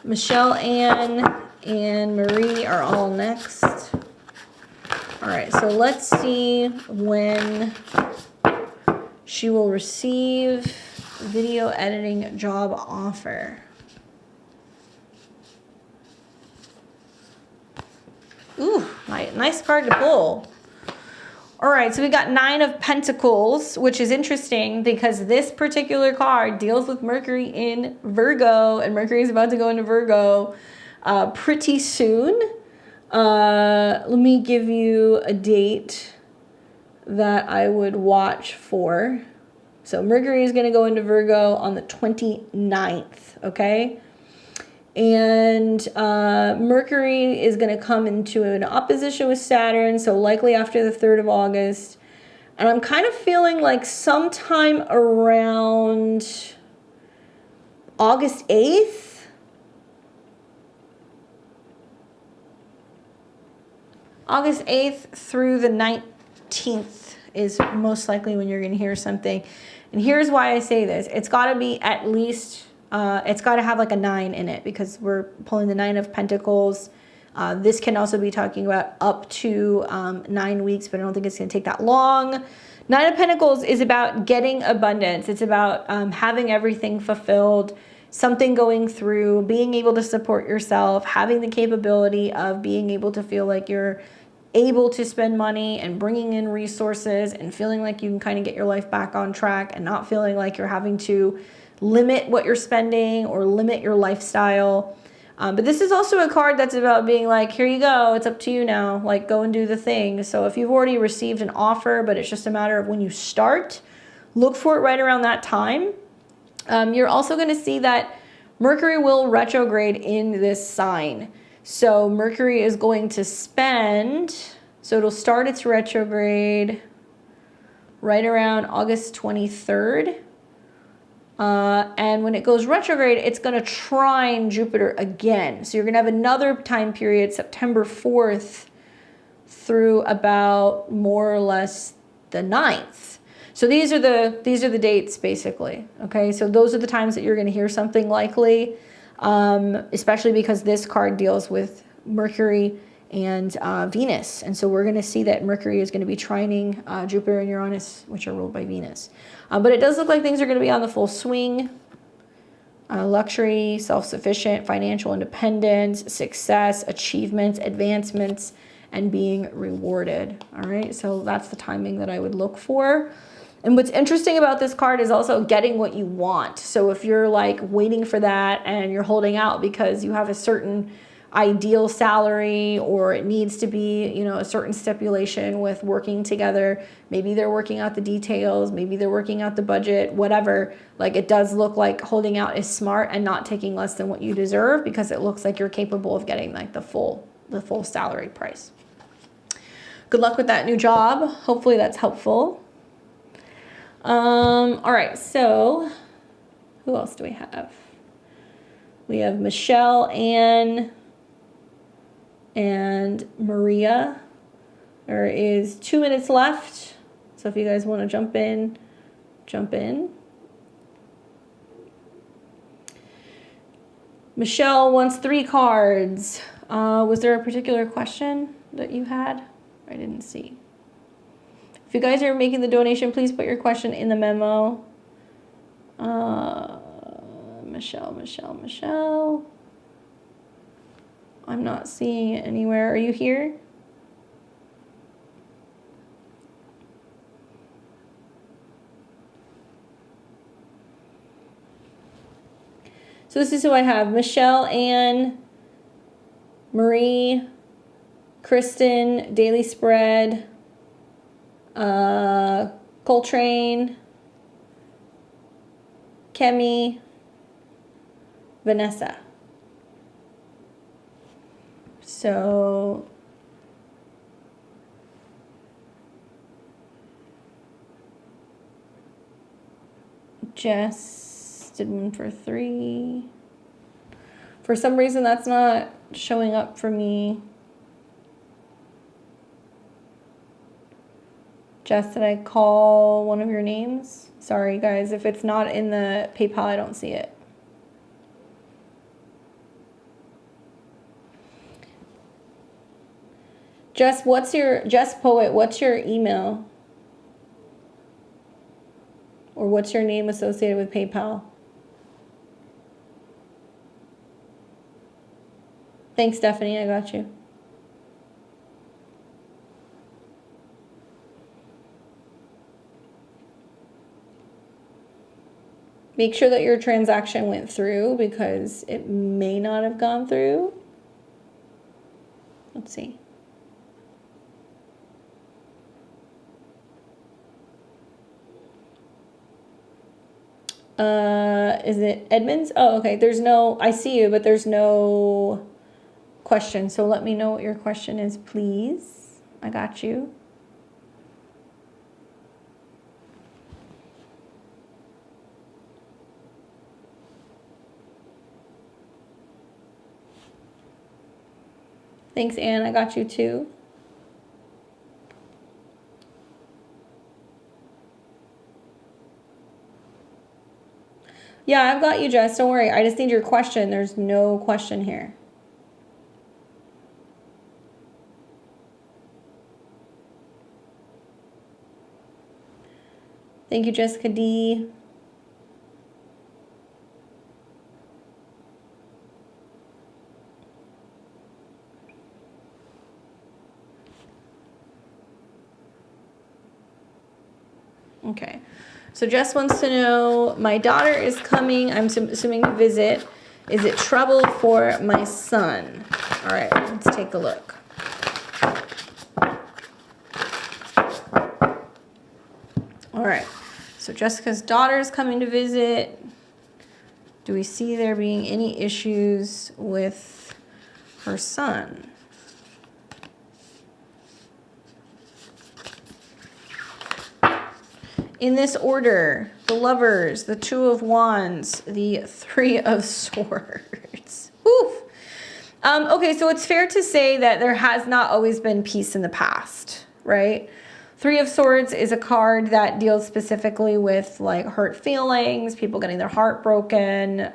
Michelle, Ann, and Marie are all next. All right, so let's see when she will receive video editing job offer. Ooh, nice card to pull. All right, so we got 9 of Pentacles, which is interesting because this particular card deals with Mercury in Virgo, and Mercury is about to go into Virgo pretty soon. Let me give you a date that I would watch for. So Mercury is going to go into Virgo on the 29th, okay? And Mercury is going to come into an opposition with Saturn, so likely after the 3rd of August. And I'm kind of feeling like sometime around August 8th. August 8th through the 19th is most likely when you're going to hear something. And here's why I say this. It's got to be at least... it's got to have like a 9 in it because we're pulling the 9 of Pentacles. This can also be talking about up to 9 weeks, but I don't think it's going to take that long. 9 of Pentacles is about getting abundance. It's about having everything fulfilled, something going through, being able to support yourself, having the capability of being able to feel like you're able to spend money and bringing in resources and feeling like you can kind of get your life back on track and not feeling like you're having to limit what you're spending or limit your lifestyle. But this is also a card that's about being like, here you go, it's up to you now, like go and do the thing. So if you've already received an offer, but it's just a matter of when you start, look for it right around that time. You're also going to see that Mercury will retrograde in this sign. So Mercury is going to spend, so it'll start its retrograde right around August 23rd. And when it goes retrograde, it's going to trine Jupiter again. So you're going to have another time period, September 4th through about more or less the 9th. So these are the dates basically. Okay. So those are the times that you're going to hear something likely, especially because this card deals with Mercury and Venus. And so we're going to see that Mercury is going to be trining Jupiter and Uranus, which are ruled by Venus. But it does look like things are going to be on the full swing. Luxury, self-sufficient, financial independence, success, achievements, advancements, and being rewarded. All right, so that's the timing that I would look for. And what's interesting about this card is also getting what you want. So if you're like waiting for that and you're holding out because you have a certain ideal salary, or it needs to be, you know, a certain stipulation with working together. Maybe they're working out the details, maybe they're working out the budget, whatever. Like it does look like holding out is smart and not taking less than what you deserve, because it looks like you're capable of getting like the full salary price. Good luck with that new job. Hopefully that's helpful. All right, so who else do we have? We have Michelle, Ann, and Maria. There is 2 minutes left. So if you guys want to jump in, jump in. Michelle wants 3 cards. Was there a particular question that you had? I didn't see. If you guys are making the donation, please put your question in the memo. Michelle. I'm not seeing it anywhere. Are you here? So this is who I have. Michelle, Ann, Marie, Kristen, Daily Spread, Coltrane, Kemi, Vanessa. So Jess did 1 for 3. For some reason that's not showing up for me. Jess, did I call one of your names? Sorry, guys. If it's not in the PayPal, I don't see it. Jess, Jess Poet, what's your email? Or what's your name associated with PayPal? Thanks, Stephanie. I got you. Make sure that your transaction went through because it may not have gone through. Let's see. Is it Edmonds? Oh, okay. There's no, I see you, but there's no question. So let me know what your question is, please. I got you. Thanks, Anne. I got you too. Yeah, I've got you, Jess. Don't worry. I just need your question. There's no question here. Thank you, Jessica D. Okay. So Jess wants to know, my daughter is coming, I'm assuming to visit. Is it trouble for my son? All right, let's take a look. All right, so Jessica's daughter is coming to visit. Do we see there being any issues with her son? In this order, the Lovers, the Two of Wands, the Three of Swords. Oof. Okay, so it's fair to say that there has not always been peace in the past, right? Three of Swords is a card that deals specifically with like hurt feelings, people getting their heart broken,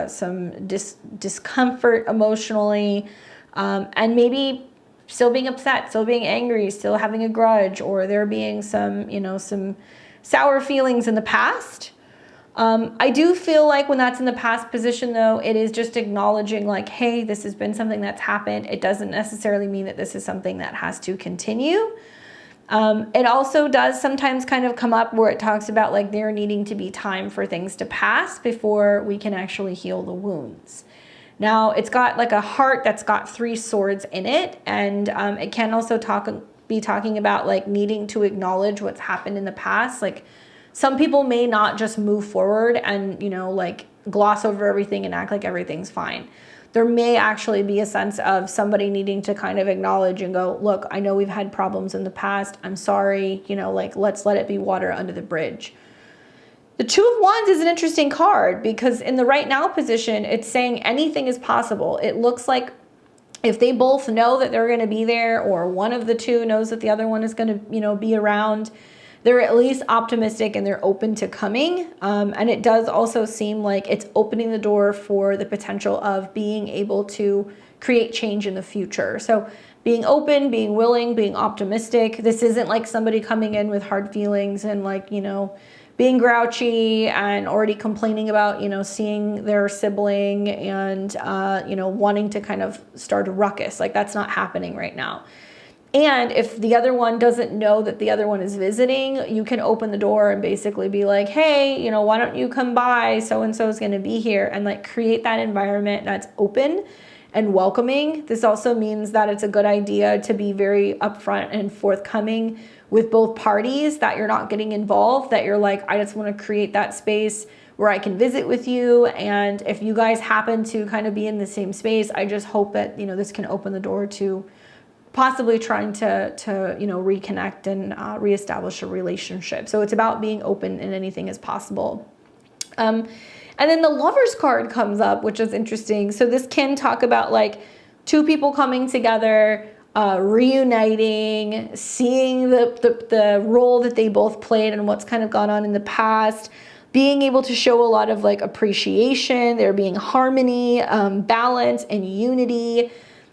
some discomfort emotionally, and maybe still being upset, still being angry, still having a grudge, or there being some, some sour feelings in the past. I do feel like when that's in the past position, though, it is just acknowledging like, hey, this has been something that's happened. It doesn't necessarily mean that this is something that has to continue. It also does sometimes kind of come up where it talks about like there needing to be time for things to pass before we can actually heal the wounds. Now, it's got like a heart that's got 3 swords in it, and it can also be talking about like needing to acknowledge what's happened in the past. Like some people may not just move forward and, like gloss over everything and act like everything's fine. There may actually be a sense of somebody needing to kind of acknowledge and go, look, I know we've had problems in the past. I'm sorry, like let's let it be water under the bridge. The Two of Wands is an interesting card because in the right now position, it's saying anything is possible. It looks like if they both know that they're going to be there, or one of the two knows that the other one is going to, be around, they're at least optimistic and they're open to coming. And it does also seem like it's opening the door for the potential of being able to create change in the future. So being open, being willing, being optimistic. This isn't like somebody coming in with hard feelings and like, being grouchy and already complaining about, seeing their sibling and, wanting to kind of start a ruckus. Like that's not happening right now. And if the other one doesn't know that the other one is visiting, you can open the door and basically be like, hey, why don't you come by? So-and-so is going to be here, and like create that environment that's open and welcoming. This also means that it's a good idea to be very upfront and forthcoming with both parties, that you're not getting involved, that you're like, I just want to create that space where I can visit with you. And if you guys happen to kind of be in the same space, I just hope that, this can open the door to possibly trying to reconnect and reestablish a relationship. So it's about being open and anything is possible. And then the Lovers card comes up, which is interesting. So this can talk about like two people coming together, reuniting, seeing the role that they both played and what's kind of gone on in the past, being able to show a lot of like appreciation, there being harmony, balance, and unity.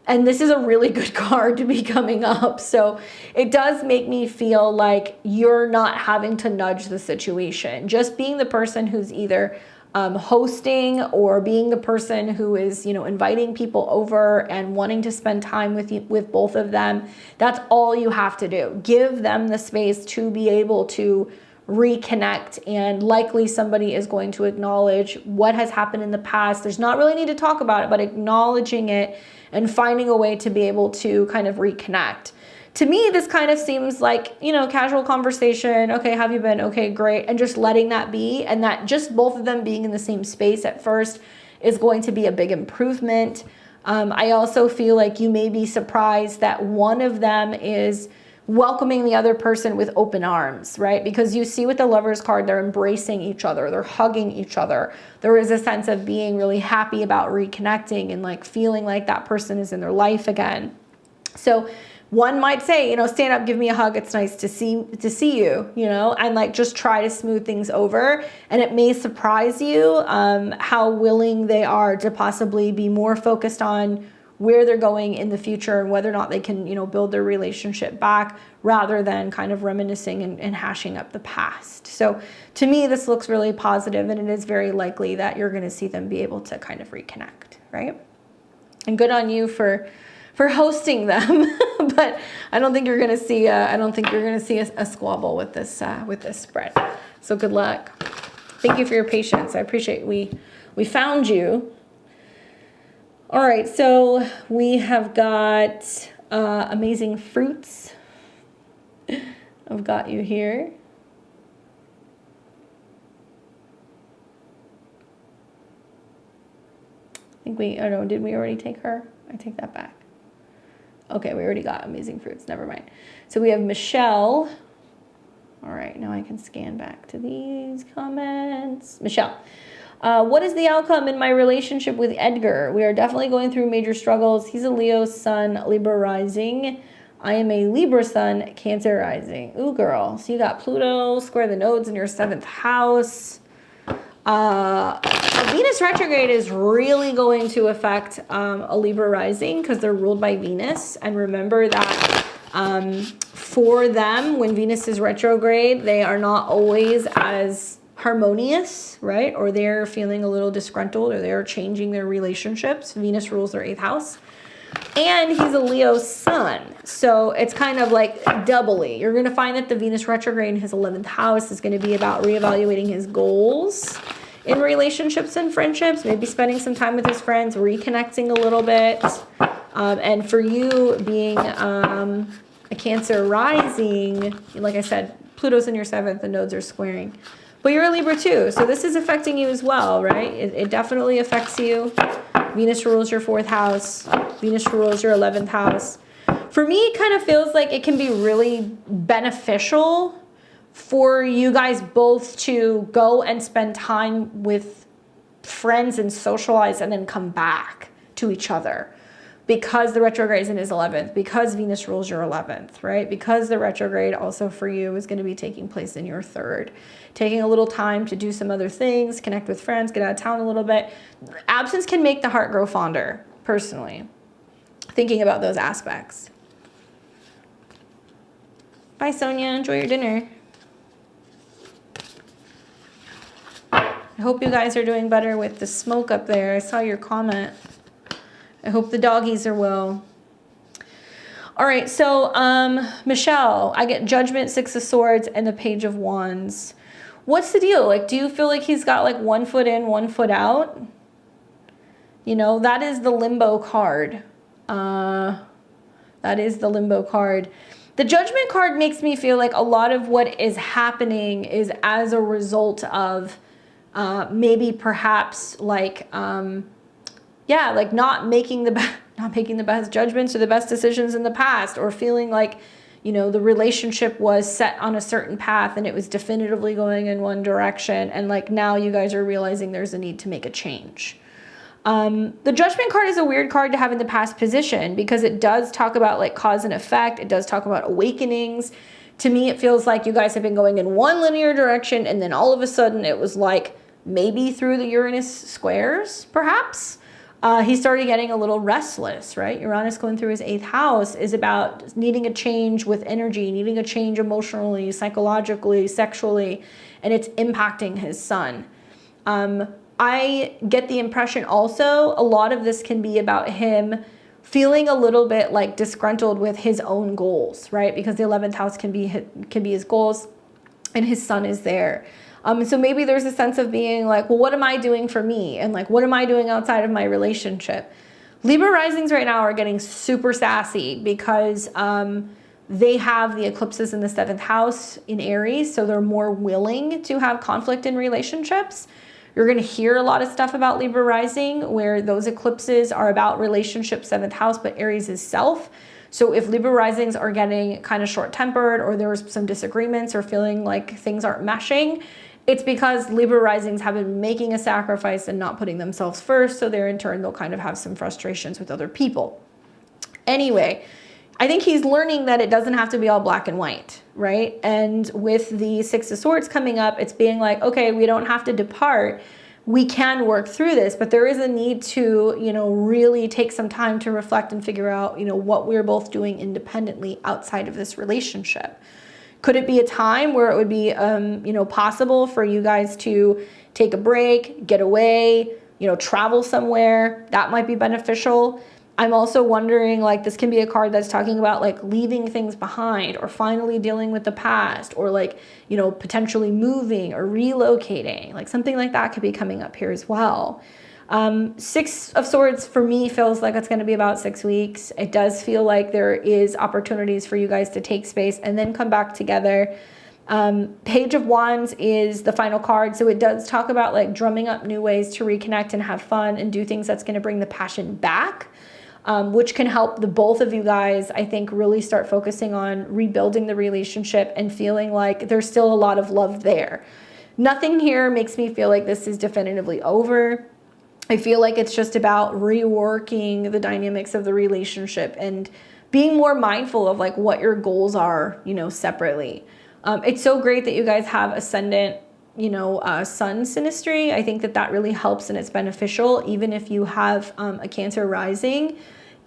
And this is a really good card to be coming up. So it does make me feel like you're not having to nudge the situation. Just being the person who's either hosting or being the person who is, inviting people over and wanting to spend time with both of them. That's all you have to do. Give them the space to be able to reconnect, and likely somebody is going to acknowledge what has happened in the past. There's not really need to talk about it, but acknowledging it and finding a way to be able to kind of reconnect. To me, this kind of seems like, casual conversation. Okay, how have you been? Okay, great. And just letting that be, and that just both of them being in the same space at first is going to be a big improvement. I also feel like you may be surprised that one of them is welcoming the other person with open arms, right? Because you see with the Lovers card, they're embracing each other, they're hugging each other. There is a sense of being really happy about reconnecting and like feeling like that person is in their life again. So one might say, stand up, give me a hug. It's nice to see you, and like just try to smooth things over. And it may surprise you how willing they are to possibly be more focused on where they're going in the future and whether or not they can, build their relationship back rather than kind of reminiscing and hashing up the past. So to me, this looks really positive, and it is very likely that you're going to see them be able to kind of reconnect, right? And good on you for hosting them, but I don't think you're going to see a squabble with this spread. So good luck. Thank you for your patience. I appreciate we found you. All right, so we have got amazing fruits. I've got you here. Did we already take her? I take that back. Okay, we already got amazing fruits, never mind. So we have Michelle. All right, now I can scan back to these comments. Michelle. What is the outcome in my relationship with Edgar? We are definitely going through major struggles. He's a Leo sun, Libra rising. I am a Libra sun, Cancer rising. Ooh, girl. So you got Pluto, square the nodes in your 7th house. Venus retrograde is really going to affect a Libra rising because they're ruled by Venus. And remember that for them, when Venus is retrograde, they are not always as harmonious, right? Or they're feeling a little disgruntled, or they're changing their relationships. Venus rules their 8th house. And he's a Leo sun. So it's kind of like doubly. You're going to find that the Venus retrograde in his 11th house is going to be about reevaluating his goals in relationships and friendships, maybe spending some time with his friends, reconnecting a little bit. And for you being a Cancer rising, like I said, Pluto's in your 7th, the nodes are squaring. But you're a Libra too, so this is affecting you as well, right? It definitely affects you. Venus rules your 4th house. Venus rules your 11th house. For me, it kind of feels like it can be really beneficial for you guys both to go and spend time with friends and socialize and then come back to each other. Because the retrograde is in his 11th, because Venus rules your 11th, right? Because the retrograde also for you is going to be taking place in your 3rd. Taking a little time to do some other things, connect with friends, get out of town a little bit. Absence can make the heart grow fonder, personally. Thinking about those aspects. Bye, Sonia. Enjoy your dinner. I hope you guys are doing better with the smoke up there. I saw your comment. I hope the doggies are well. All right, so Michelle, I get Judgment, 6 of Swords, and the Page of Wands. What's the deal? Like, do you feel like he's got like 1 foot in, 1 foot out? That is the limbo card. That is the limbo card. The Judgment card makes me feel like a lot of what is happening is as a result of maybe perhaps like, like not making the best judgments or the best decisions in the past, or feeling like, the relationship was set on a certain path and it was definitively going in one direction. And like now you guys are realizing there's a need to make a change. The Judgment card is a weird card to have in the past position because it does talk about like cause and effect. It does talk about awakenings. To me, it feels like you guys have been going in one linear direction and then all of a sudden it was like maybe through the Uranus squares, perhaps. He started getting a little restless, right? Uranus going through his 8th house is about needing a change with energy, needing a change emotionally, psychologically, sexually, and it's impacting his sun. I get the impression also a lot of this can be about him feeling a little bit like disgruntled with his own goals, right? Because the 11th house can be his goals and his sun is there. So maybe there's a sense of being like, well, what am I doing for me? And like, what am I doing outside of my relationship? Libra risings right now are getting super sassy because they have the eclipses in the 7th house in Aries. So they're more willing to have conflict in relationships. You're going to hear a lot of stuff about Libra rising where those eclipses are about relationship 7th house, but Aries is self. So if Libra risings are getting kind of short-tempered or there's some disagreements or feeling like things aren't meshing, it's because Libra risings have been making a sacrifice and not putting themselves first. So there in turn, they'll kind of have some frustrations with other people. Anyway, I think he's learning that it doesn't have to be all black and white, right? And with the 6 of Swords coming up, it's being like, okay, we don't have to depart. We can work through this, but there is a need to, really take some time to reflect and figure out, what we're both doing independently outside of this relationship. Could it be a time where it would be, possible for you guys to take a break, get away, travel somewhere? That might be beneficial. I'm also wondering, like, this can be a card that's talking about like leaving things behind or finally dealing with the past or like, potentially moving or relocating. Like something like that could be coming up here as well. 6 of Swords for me feels like it's going to be about 6 weeks. It does feel like there is opportunities for you guys to take space and then come back together. Page of Wands is the final card. So it does talk about like drumming up new ways to reconnect and have fun and do things that's going to bring the passion back. Which can help the both of you guys, I think, really start focusing on rebuilding the relationship and feeling like there's still a lot of love there. Nothing here makes me feel like this is definitively over. I feel like it's just about reworking the dynamics of the relationship and being more mindful of like what your goals are, separately. It's so great that you guys have ascendant, sun synastry. I think that really helps and it's beneficial, even if you have a Cancer rising.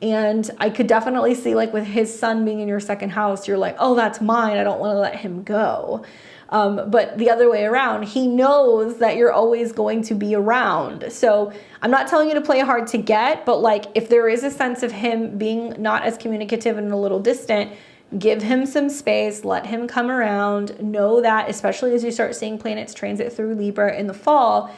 And I could definitely see like with his sun being in your 2nd house, you're like, oh, that's mine. I don't want to let him go. But the other way around, he knows that you're always going to be around. So I'm not telling you to play hard to get, but like if there is a sense of him being not as communicative and a little distant, give him some space, let him come around. Know that, especially as you start seeing planets transit through Libra in the fall,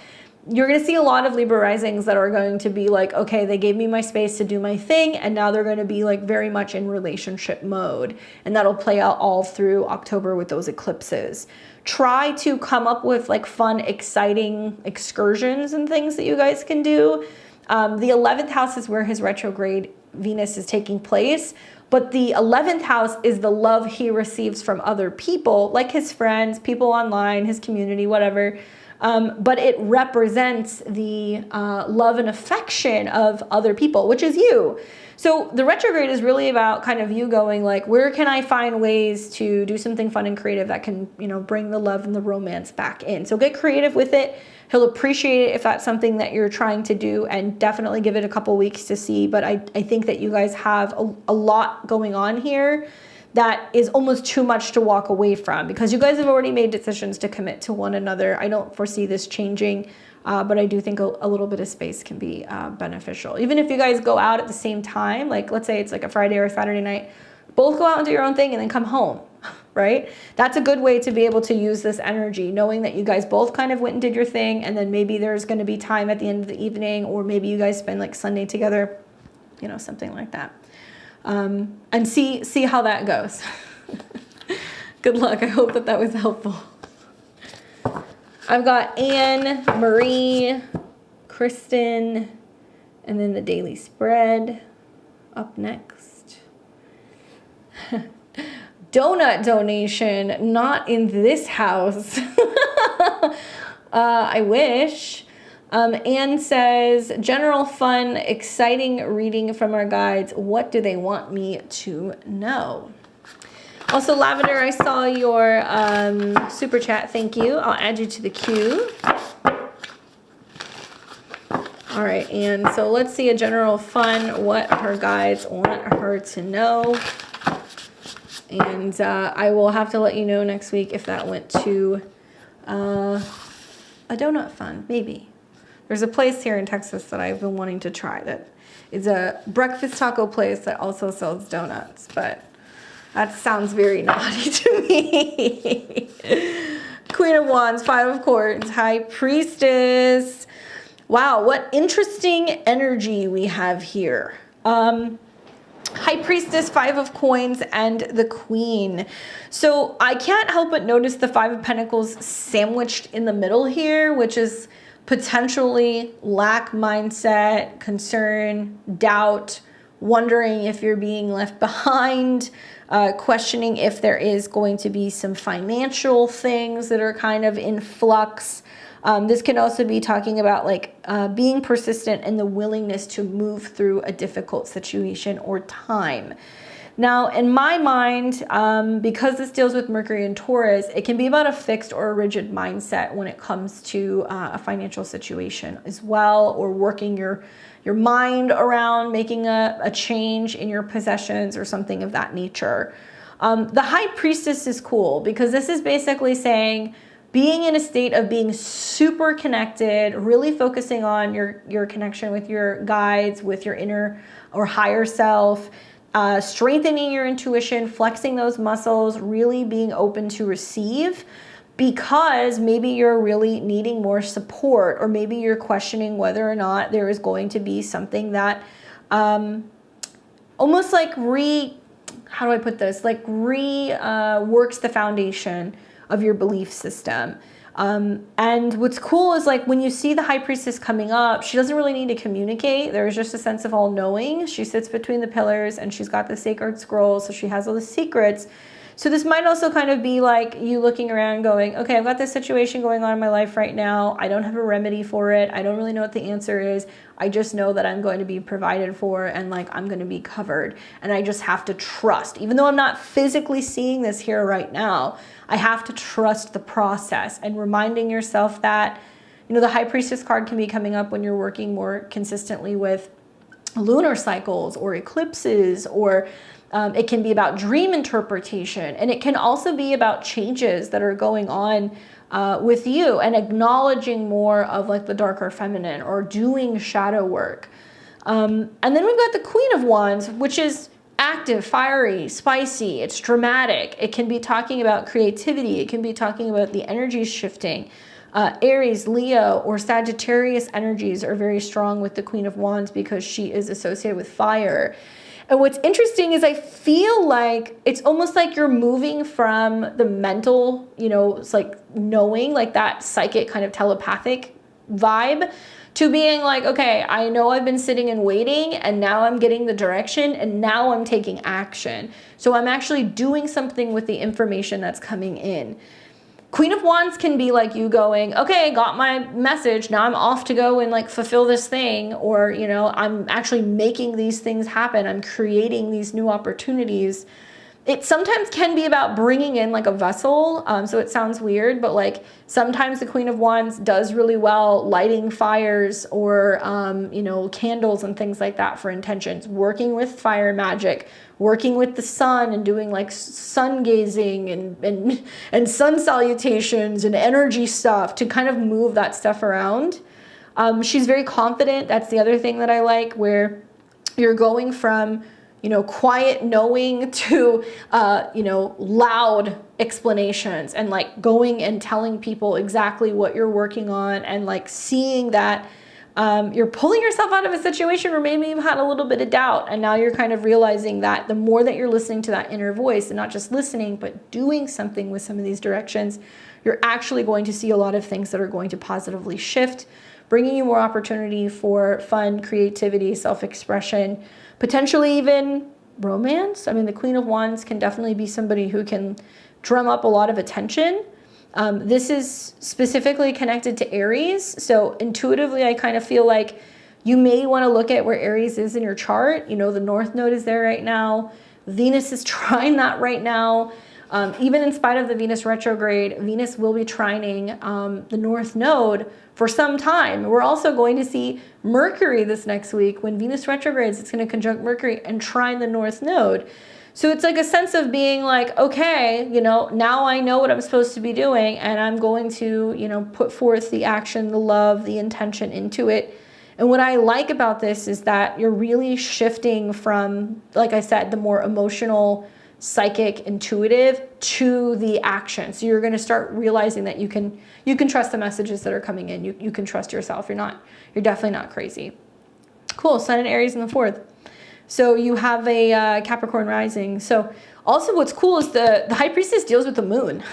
you're going to see a lot of Libra risings that are going to be like, okay, they gave me my space to do my thing, and now they're going to be like very much in relationship mode. And that'll play out all through October with those eclipses. Try to come up with like fun, exciting excursions and things that you guys can do. The 11th house is where his retrograde Venus is taking place. But the 11th house is the love he receives from other people, like his friends, people online, his community, whatever. But it represents the love and affection of other people, which is you. So the retrograde is really about kind of you going like, where can I find ways to do something fun and creative that can, bring the love and the romance back in. So get creative with it. He'll appreciate it if that's something that you're trying to do, and definitely give it a couple weeks to see. But I think that you guys have a lot going on here that is almost too much to walk away from, because you guys have already made decisions to commit to one another. I don't foresee this changing, but I do think a little bit of space can be beneficial. Even if you guys go out at the same time, like let's say it's like a Friday or a Saturday night, both go out and do your own thing and then come home, right? That's a good way to be able to use this energy, knowing that you guys both kind of went and did your thing, and then maybe there's going to be time at the end of the evening, or maybe you guys spend like Sunday together, something like that. And see how that goes. Good luck. I hope that was helpful. I've got Anne, Marie, Kristen, and then the daily spread up next. Donut donation, not in this house. I wish. Anne says, general fun, exciting reading from our guides. What do they want me to know? Also, Lavender, I saw your super chat. Thank you. I'll add you to the queue. All right, and so let's see a general fun, what her guides want her to know. And I will have to let you know next week if that went to a donut fun, maybe. There's a place here in Texas that I've been wanting to try that is a breakfast taco place that also sells donuts, but that sounds very naughty to me. Queen of Wands, Five of Coins, High Priestess. Wow, what interesting energy we have here. High Priestess, Five of Coins, and the Queen. So I can't help but notice the Five of Pentacles sandwiched in the middle here, which is potentially lack mindset, concern, doubt, wondering if you're being left behind, questioning if there is going to be some financial things that are kind of in flux. This can also be talking about like being persistent and the willingness to move through a difficult situation or time. Now, in my mind, because this deals with Mercury and Taurus, it can be about a fixed or a rigid mindset when it comes to a financial situation as well, or working your mind around making a change in your possessions or something of that nature. The High Priestess is cool because this is basically saying being in a state of being super connected, really focusing on your connection with your guides, with your inner or higher self, strengthening your intuition, flexing those muscles, really being open to receive, because maybe you're really needing more support, or maybe you're questioning whether or not there is going to be something that almost like how do I put this? Like works the foundation of your belief system. And what's cool is like when you see the High Priestess coming up, she doesn't really need to communicate. There's just a sense of all knowing. She sits between the pillars and she's got the sacred scroll, so she has all the secrets. So this might also kind of be like you looking around going, okay, I've got this situation going on in my life right now. I don't have a remedy for it. I don't really know what the answer is. I just know that I'm going to be provided for and like I'm going to be covered. And I just have to trust. Even though I'm not physically seeing this here right now, I have to trust the process, and reminding yourself that, you know, the High Priestess card can be coming up when you're working more consistently with lunar cycles or eclipses, or it can be about dream interpretation, and it can also be about changes that are going on with you, and acknowledging more of like the darker feminine or doing shadow work. And then we've got the Queen of Wands, which is active, fiery, spicy. It's dramatic. It can be talking about creativity. It can be talking about the energies shifting. Aries, Leo, or Sagittarius energies are very strong with the Queen of Wands because she is associated with fire. And what's interesting is I feel like it's almost like you're moving from the mental, you know, it's like knowing, like that psychic kind of telepathic vibe, to being like, okay, I know I've been sitting and waiting, and now I'm getting the direction, and now I'm taking action. So I'm actually doing something with the information that's coming in. Queen of Wands can be like you going, okay, got my message, now I'm off to go and like fulfill this thing, or, you know, I'm actually making these things happen. I'm creating these new opportunities. It sometimes can be about bringing in like a vessel. So it sounds weird, but like sometimes the Queen of Wands does really well lighting fires or, you know, candles and things like that for intentions, working with fire magic, working with the sun and doing like sun gazing and sun salutations and energy stuff to kind of move that stuff around. She's very confident. That's the other thing that I like, where you're going from, you know, quiet knowing to, you know, loud explanations, and like going and telling people exactly what you're working on, and like seeing that you're pulling yourself out of a situation where maybe you've had a little bit of doubt, and now you're kind of realizing that the more that you're listening to that inner voice, and not just listening, but doing something with some of these directions, you're actually going to see a lot of things that are going to positively shift, bringing you more opportunity for fun, creativity, self-expression, potentially even romance. I mean, the Queen of Wands can definitely be somebody who can drum up a lot of attention. This is specifically connected to Aries. So intuitively, I kind of feel like you may want to look at where Aries is in your chart. You know, the North Node is there right now. Venus is trying that right now. Even in spite of the Venus retrograde, Venus will be trining the North Node for some time. We're also going to see Mercury this next week. When Venus retrogrades, it's going to conjunct Mercury and trine the North Node. So it's like a sense of being like, okay, you know, now I know what I'm supposed to be doing, and I'm going to, you know, put forth the action, the love, the intention into it. And what I like about this is that you're really shifting from, like I said, the more emotional, psychic, intuitive to the action. So you're going to start realizing that you can trust the messages that are coming in. You can trust yourself. You're definitely not crazy. Cool. Sun and Aries in the 4th. So you have a Capricorn rising. So also what's cool is the High Priestess deals with the moon.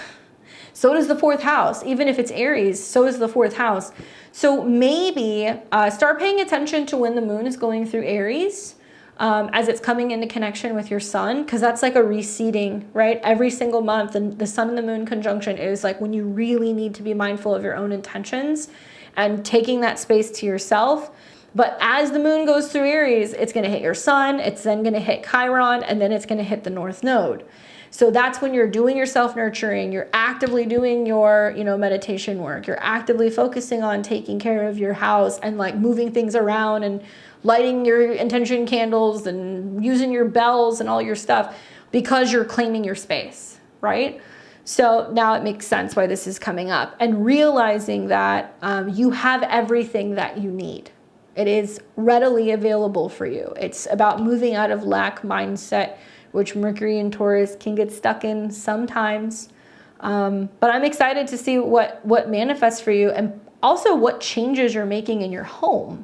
So does the 4th house. Even if it's Aries, so is the 4th house. So maybe start paying attention to when the moon is going through Aries as it's coming into connection with your sun, because that's like a reseeding, right? Every single month, and the sun and the moon conjunction is like when you really need to be mindful of your own intentions and taking that space to yourself. But as the moon goes through Aries, it's going to hit your sun, it's then going to hit Chiron, and then it's going to hit the North Node. So that's when you're doing your self-nurturing, you're actively doing your, you know, meditation work, you're actively focusing on taking care of your house and like moving things around and lighting your intention candles and using your bells and all your stuff, because you're claiming your space, right? So now it makes sense why this is coming up, and realizing that you have everything that you need. It is readily available for you. It's about moving out of lack mindset, which Mercury and Taurus can get stuck in sometimes. But I'm excited to see what manifests for you, and also what changes you're making in your home,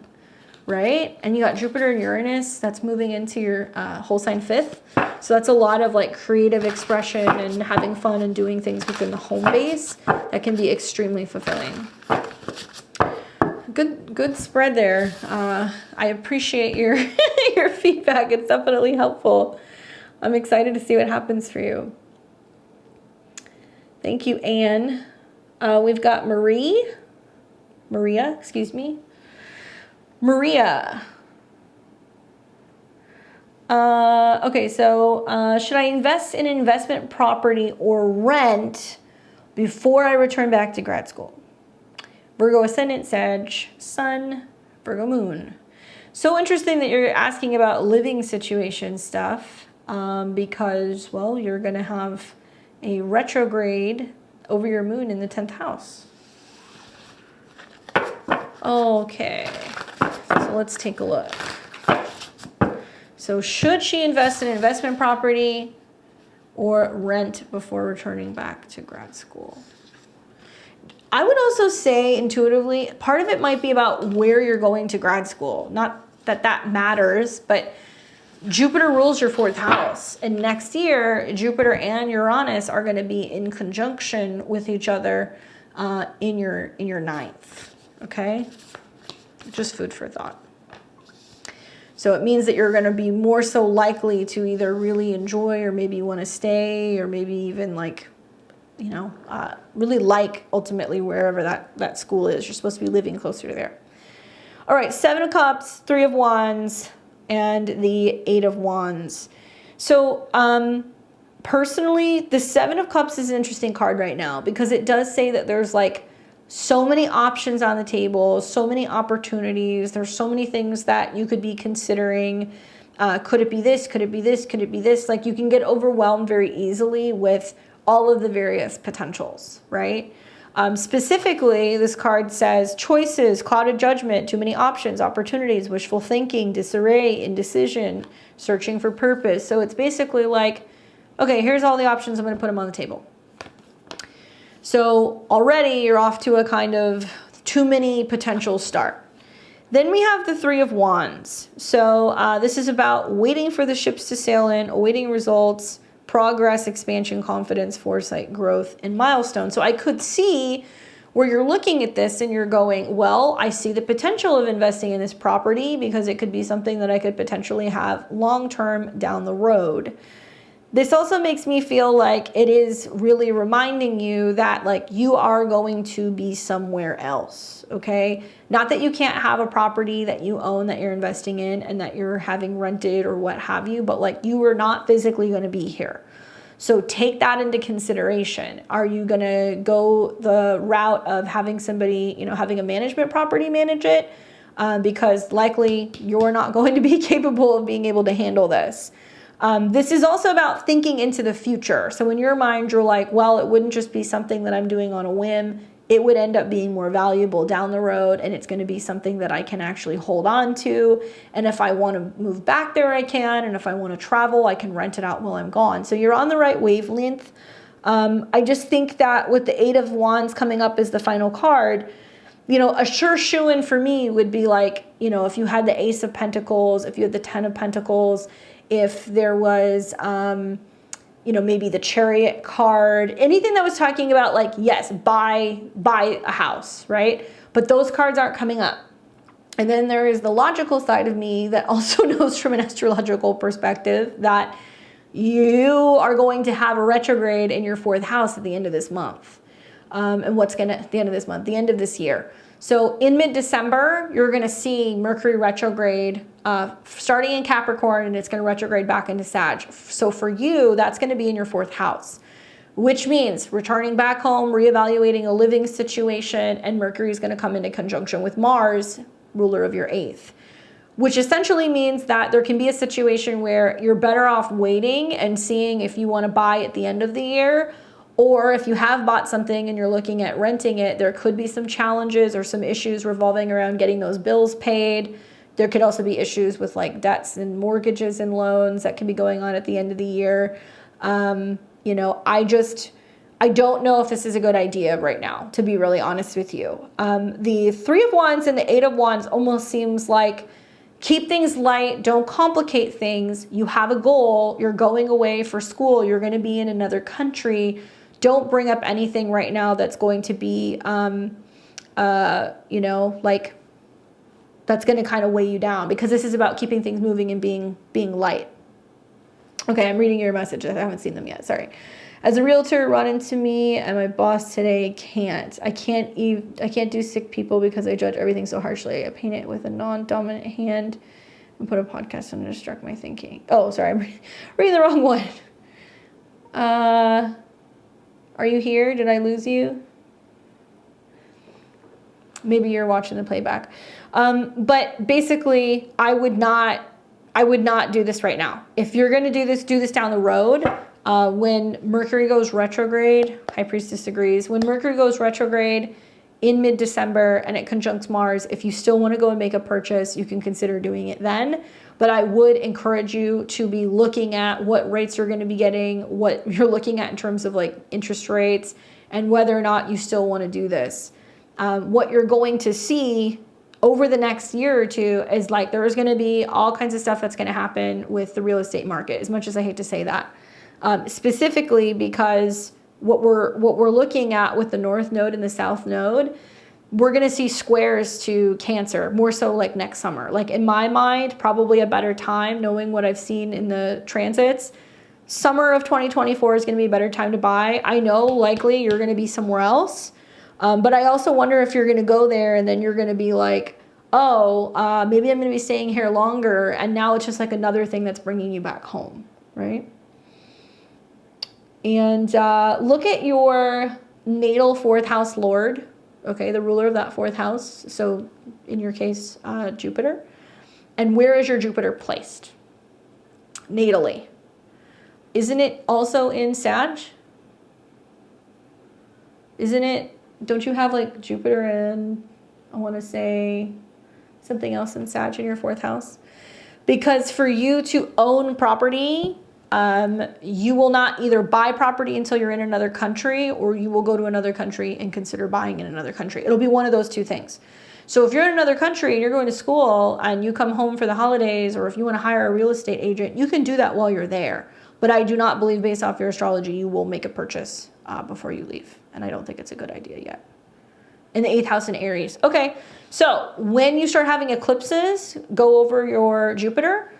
right? And you got Jupiter and Uranus that's moving into your whole sign 5th. So that's a lot of like creative expression and having fun and doing things within the home base that can be extremely fulfilling. Good spread there. I appreciate your your feedback. It's definitely helpful. I'm excited to see what happens for you. Thank you, Anne. We've got Maria, excuse me. Maria. Okay, so should I invest in investment property or rent before I return back to grad school? Virgo ascendant, Sag sun, Virgo moon. So interesting that you're asking about living situation stuff, because, well, you're going to have a retrograde over your moon in the 10th house. Okay, so let's take a look. So should she invest in investment property or rent before returning back to grad school? I would also say intuitively, part of it might be about where you're going to grad school. Not that that matters, but Jupiter rules your 4th house. And next year, Jupiter and Uranus are going to be in conjunction with each other in your 9th. Okay? Just food for thought. So it means that you're going to be more so likely to either really enjoy, or maybe want to stay, or maybe even like, you know, really like ultimately wherever that school is. You're supposed to be living closer to there. All right, 7 of Cups, 3 of Wands, and the 8 of Wands. So personally, the 7 of Cups is an interesting card right now, because it does say that there's like so many options on the table, so many opportunities. There's so many things that you could be considering. Could it be this? Could it be this? Could it be this? Like, you can get overwhelmed very easily with all of the various potentials, right? Specifically, this card says choices, clouded judgment, too many options, opportunities, wishful thinking, disarray, indecision, searching for purpose. So it's basically like, okay, here's all the options. I'm going to put them on the table. So already you're off to a kind of too many potential start. Then we have the 3 of Wands. So this is about waiting for the ships to sail in, awaiting results, progress, expansion, confidence, foresight, growth, and milestones. So I could see where you're looking at this and you're going, well, I see the potential of investing in this property because it could be something that I could potentially have long-term down the road. This also makes me feel like it is really reminding you that like you are going to be somewhere else, okay? Not that you can't have a property that you own that you're investing in and that you're having rented or what have you, but like you are not physically going to be here. So take that into consideration. Are you going to go the route of having somebody, you know, having a management property manage it? Because likely you're not going to be capable of being able to handle this. This is also about thinking into the future. So in your mind, you're like, well, it wouldn't just be something that I'm doing on a whim. It would end up being more valuable down the road, and it's going to be something that I can actually hold on to. And if I want to move back there, I can. And if I want to travel, I can rent it out while I'm gone. So you're on the right wavelength. I just think that with the Eight of Wands coming up as the final card, you know, a sure shoo-in for me would be like, you know, if you had the Ace of Pentacles, if you had the Ten of Pentacles, if there was, you know, maybe the Chariot card, anything that was talking about like, yes, buy a house, right? But those cards aren't coming up. And then there is the logical side of me that also knows from an astrological perspective that you are going to have a retrograde in your 4th house at the end of this month. And what's going to, at the end of this month, the end of this year. So in mid-December, you're going to see Mercury retrograde starting in Capricorn, and it's going to retrograde back into Sag. So for you, that's going to be in your 4th house, which means returning back home, reevaluating a living situation, and Mercury is going to come into conjunction with Mars, ruler of your 8th, which essentially means that there can be a situation where you're better off waiting and seeing if you want to buy at the end of the year. Or if you have bought something and you're looking at renting it, there could be some challenges or some issues revolving around getting those bills paid. There could also be issues with like debts and mortgages and loans that can be going on at the end of the year. You know, I don't know if this is a good idea right now, to be really honest with you. The Three of Wands and the Eight of Wands almost seems like keep things light, don't complicate things. You have a goal, you're going away for school, you're going to be in another country. Don't bring up anything right now that's going to be, you know, like that's going to kind of weigh you down, because this is about keeping things moving and being light. Okay, I'm reading your messages. I haven't seen them yet. Sorry. As a realtor, run into me and my boss today can't. I can't do sick people because I judge everything so harshly. I paint it with a non-dominant hand and put a podcast on to distract my thinking. Oh, sorry, I'm reading the wrong one. Are you here? Did I lose you? Maybe you're watching the playback. But basically, I would not do this right now. If you're going to do this down the road. When Mercury goes retrograde, High Priestess agrees. When Mercury goes retrograde in mid-December and it conjuncts Mars, if you still want to go and make a purchase, you can consider doing it then. But I would encourage you to be looking at what rates you're going to be getting, what you're looking at in terms of like interest rates, and whether or not you still want to do this. What you're going to see over the next year or two is like there's going to be all kinds of stuff that's going to happen with the real estate market, as much as I hate to say that. Specifically because what we're looking at with the North Node and the South Node, we're going to see squares to Cancer, more so like next summer. Like in my mind, probably a better time, knowing what I've seen in the transits. Summer of 2024 is going to be a better time to buy. I know likely you're going to be somewhere else, but I also wonder if you're going to go there and then you're going to be like, oh, maybe I'm going to be staying here longer, and now it's just like another thing that's bringing you back home, right? And look at your natal 4th house lord, okay, the ruler of that 4th house. So in your case, Jupiter. And where is your Jupiter placed? Natally. Isn't it also in Sag? Isn't it, don't you have like Jupiter and I want to say something else in Sag in your 4th house? Because for you to own property, you will not either buy property until you're in another country, or you will go to another country and consider buying in another country. It'll be one of those two things. So if you're in another country and you're going to school and you come home for the holidays, or if you want to hire a real estate agent, you can do that while you're there. But I do not believe, based off your astrology, you will make a purchase before you leave. And I don't think it's a good idea yet. In the 8th house in Aries. Okay, so when you start having eclipses, go over your Jupiter.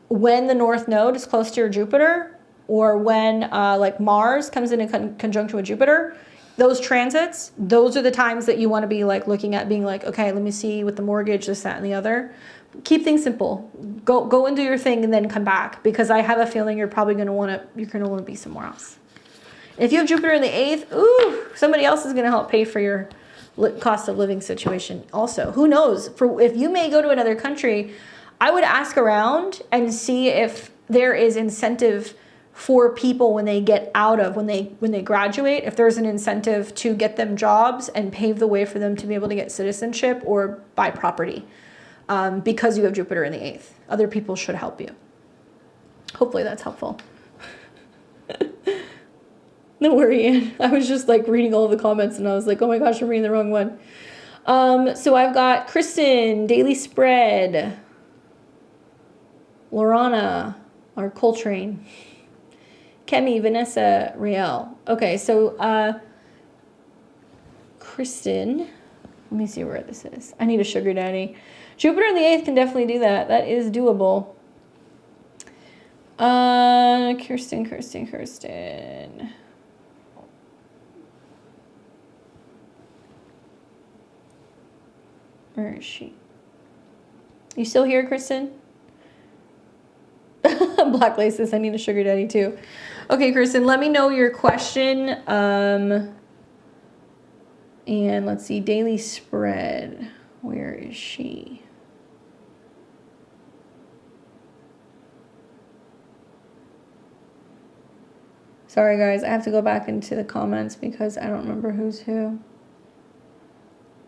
When the North Node is close to your Jupiter, or when like Mars comes in conjunction with Jupiter, those transits, those are the times that you want to be like looking at being like, okay, let me see with the mortgage, this, that, and the other. Keep things simple. Go and do your thing and then come back, because I have a feeling you're probably going to want to be somewhere else. If you have Jupiter in the 8th, ooh, somebody else is going to help pay for your cost of living situation also. Who knows? If you may go to another country, I would ask around and see if there is incentive for people when they get out of, when they graduate, if there's an incentive to get them jobs and pave the way for them to be able to get citizenship or buy property, because you have Jupiter in the 8th. Other people should help you. Hopefully that's helpful. No worry. I was just like reading all the comments and I was like, oh my gosh, I'm reading the wrong one. So I've got Kristen, Daily Spread, Alana, or Coltrane, Kemi, Vanessa, Rael. Okay, so Kristen, let me see where this is. I need a sugar daddy. Jupiter in the 8th can definitely do that. That is doable. Kirsten. Where is she? You still here, Kristen? Black laces. I need a sugar daddy too. Okay, Kristen, let me know your question. And let's see, Daily Spread. Where is she? Sorry, guys. I have to go back into the comments because I don't remember who's who.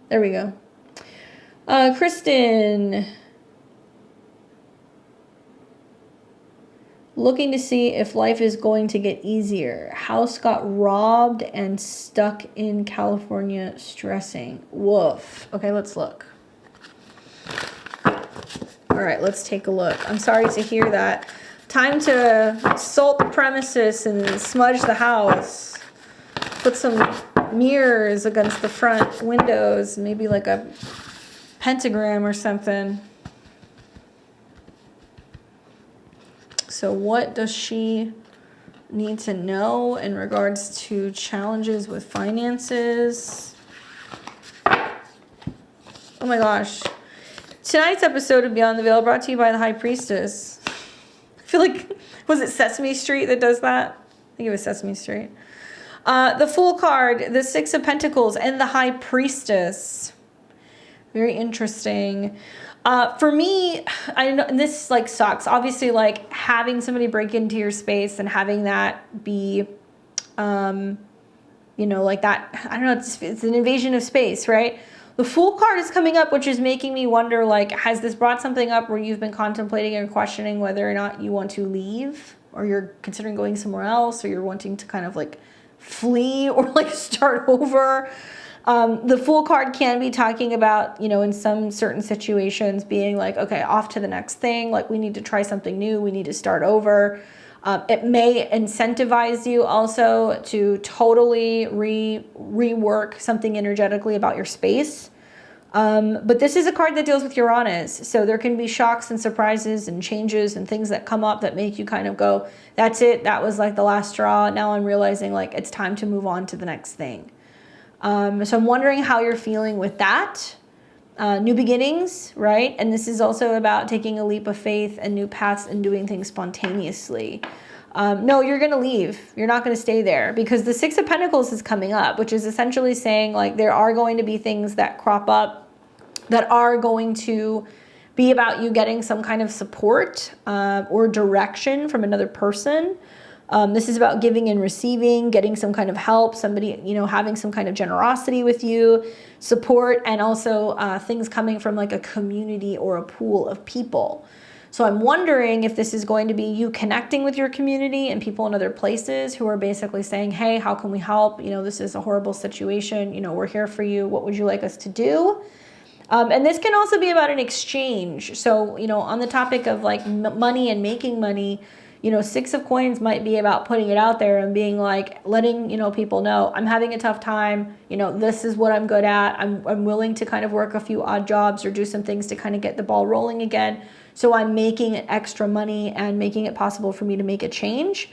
There we go. Kristen. Looking to see if life is going to get easier. House got robbed and stuck in California, stressing. Woof. Okay, let's look. All right, let's take a look. I'm sorry to hear that. Time to salt the premises and smudge the house. Put some mirrors against the front windows, maybe like a pentagram or something. So what does she need to know in regards to challenges with finances? Oh my gosh. Tonight's episode of Beyond the Veil brought to you by the High Priestess. I feel like, was it Sesame Street that does that? I think it was Sesame Street. The Fool card, the Six of Pentacles, and the High Priestess. Very interesting. For me, I know this like sucks. Obviously, like having somebody break into your space and having that be, you know, like that. I don't know. It's an invasion of space, right? The Fool card is coming up, which is making me wonder, like, has this brought something up where you've been contemplating and questioning whether or not you want to leave, or you're considering going somewhere else, or you're wanting to kind of like flee or like start over? The Fool card can be talking about, you know, in some certain situations being like, okay, off to the next thing. Like, we need to try something new. We need to start over. It may incentivize you also to totally rework something energetically about your space. But this is a card that deals with Uranus. So there can be shocks and surprises and changes and things that come up that make you kind of go, that's it. That was like the last straw. Now I'm realizing like it's time to move on to the next thing. So I'm wondering how you're feeling with that. New beginnings, right? And this is also about taking a leap of faith and new paths and doing things spontaneously. No, you're going to leave. You're not going to stay there, because the Six of Pentacles is coming up, which is essentially saying like there are going to be things that crop up that are going to be about you getting some kind of support or direction from another person. This is about giving and receiving, getting some kind of help, somebody, you know, having some kind of generosity with you, support, and also things coming from like a community or a pool of people. So I'm wondering if this is going to be you connecting with your community and people in other places who are basically saying, hey, how can we help? You know, this is a horrible situation. You know, we're here for you. What would you like us to do? And this can also be about an exchange. So, you know, on the topic of like money and making money, you know, Six of Coins might be about putting it out there and being like, letting, you know, people know I'm having a tough time. You know, this is what I'm good at. I'm willing to kind of work a few odd jobs or do some things to kind of get the ball rolling again. So I'm making extra money and making it possible for me to make a change.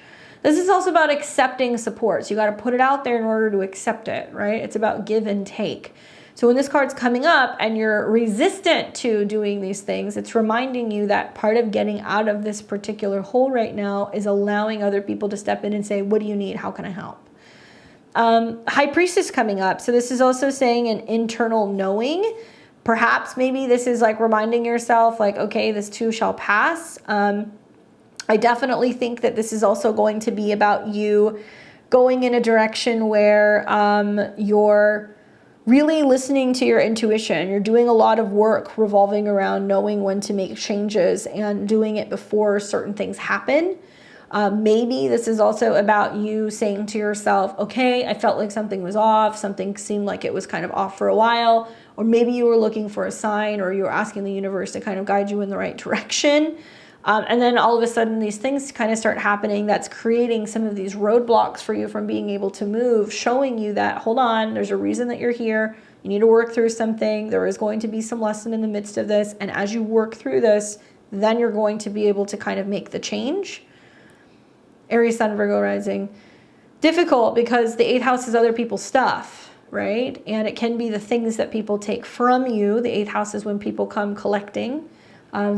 This is also about accepting support. So you got to put it out there in order to accept it, right? It's about give and take. So when this card's coming up and you're resistant to doing these things, it's reminding you that part of getting out of this particular hole right now is allowing other people to step in and say, what do you need? How can I help? High Priestess coming up. So this is also saying an internal knowing. Perhaps maybe this is like reminding yourself like, okay, this too shall pass. I definitely think that this is also going to be about you going in a direction where you're really listening to your intuition. You're doing a lot of work revolving around knowing when to make changes and doing it before certain things happen. Maybe this is also about you saying to yourself, okay, I felt like something was off. Something seemed like it was kind of off for a while. Or maybe you were looking for a sign, or you were asking the universe to kind of guide you in the right direction. And then all of a sudden these things kind of start happening that's creating some of these roadblocks for you from being able to move, showing you that, hold on, there's a reason that you're here. You need to work through something. There is going to be some lesson in the midst of this. And as you work through this, then you're going to be able to kind of make the change. Aries, Sun, Virgo rising. Difficult because the 8th house is other people's stuff, right? And it can be the things that people take from you. The 8th house is when people come collecting.